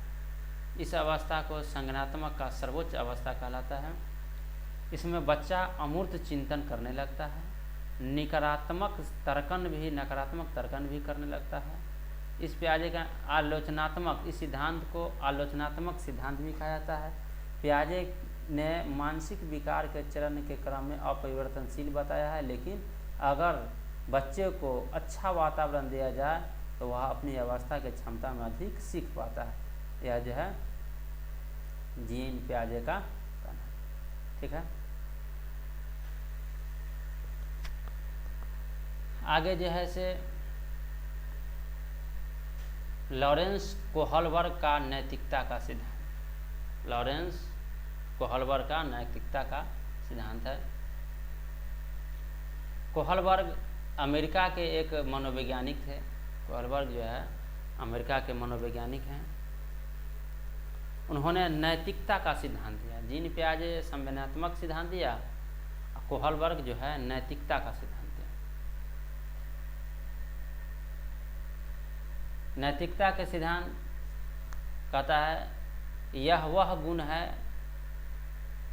इस अवस्था को संज्ञानात्मक का सर्वोच्च अवस्था कहलाता है। इसमें बच्चा अमूर्त चिंतन करने लगता है, नकारात्मक तर्कन भी करने लगता है। इस पियाजे का आलोचनात्मक, इस सिद्धांत को आलोचनात्मक सिद्धांत भी कहा जाता है। पियाजे ने मानसिक विकार के चरण के क्रम में अपरिवर्तनशील बताया है, लेकिन अगर बच्चे को अच्छा वातावरण दिया जाए तो वह अपनी अवस्था की क्षमता में अधिक सीख पाता है। यह जो है जीन पियाजे का कहना है। ठीक है, आगे जो है से लॉरेंस कोहलबर्ग का नैतिकता का सिद्धांत। लॉरेंस कोहलबर्ग का नैतिकता का सिद्धांत है। कोहलबर्ग अमेरिका के एक मनोवैज्ञानिक थे। कोहलबर्ग जो है अमेरिका के मनोवैज्ञानिक हैं। उन्होंने नैतिकता का सिद्धांत दिया। जीन पियाजे संवेदनात्मक सिद्धांत दिया, कोहलबर्ग जो है नैतिकता का सिद्धांत दिया। नैतिकता के सिद्धांत कहता है यह वह गुण है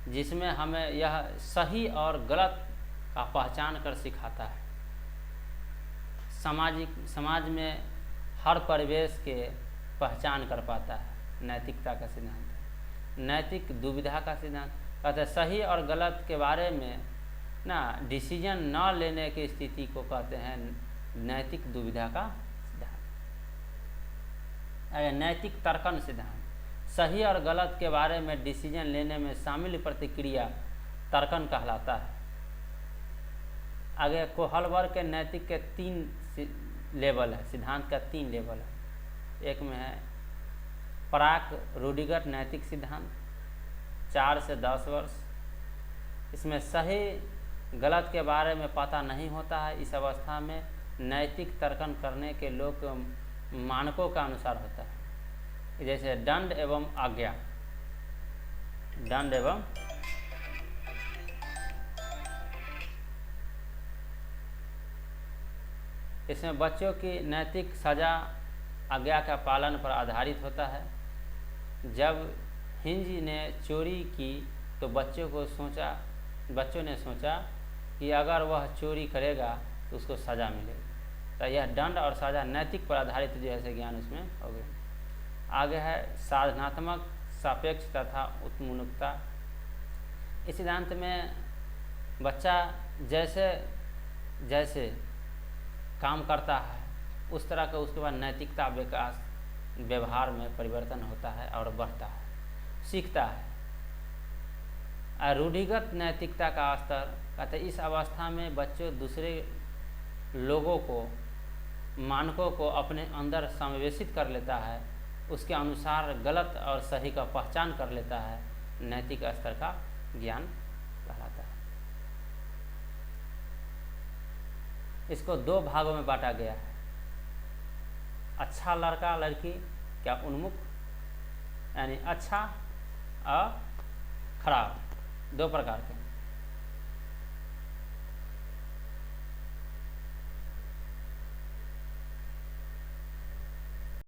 जिसमें हमें यह सही और गलत का पहचान कर सिखाता है। समाज में हर परिवेश के पहचान कर पाता है, नैतिकता का सिद्धांत है। नैतिक दुविधा का सिद्धांत कहते हैं सही और गलत के बारे में ना डिसीजन न लेने की स्थिति को कहते हैं नैतिक दुविधा का सिद्धांत। नैतिक तर्कन सिद्धांत, सही और गलत के बारे में डिसीजन लेने में शामिल प्रतिक्रिया तर्कन कहलाता है। आगे कोहलबर्ग के नैतिक के 3 लेवल है, सिद्धांत का 3 लेवल है। एक में है प्राक रूढ़िगत नैतिक सिद्धांत 4 से 10 वर्ष। इसमें सही गलत के बारे में पता नहीं होता है। इस अवस्था में नैतिक तर्कन करने के लोग मानकों का अनुसार होता है, जैसे दंड एवं आज्ञा। दंड एवं इसमें बच्चों की नैतिक सजा आज्ञा का पालन पर आधारित होता है। जब हिंज ने चोरी की तो बच्चों ने सोचा कि अगर वह चोरी करेगा तो उसको सज़ा मिलेगी। तो यह दंड और सज़ा नैतिक पर आधारित जो है ज्ञान उसमें हो गया। आगे है साधनात्मक सापेक्ष तथा उत्मुलकता। इस सिद्धांत में बच्चा जैसे जैसे काम करता है उस तरह का उसके बाद नैतिकता विकास व्यवहार में परिवर्तन होता है और बढ़ता है, सीखता है। रूढ़िगत नैतिकता का स्तर कहते इस अवस्था में बच्चों दूसरे लोगों को, मानकों को अपने अंदर समावेशित कर लेता है, उसके अनुसार गलत और सही का पहचान कर लेता है, नैतिक स्तर का ज्ञान कहलाता है। इसको दो भागों में बांटा गया है, अच्छा लड़का लड़की क्या उन्मुख, यानी अच्छा और खराब, दो प्रकार के।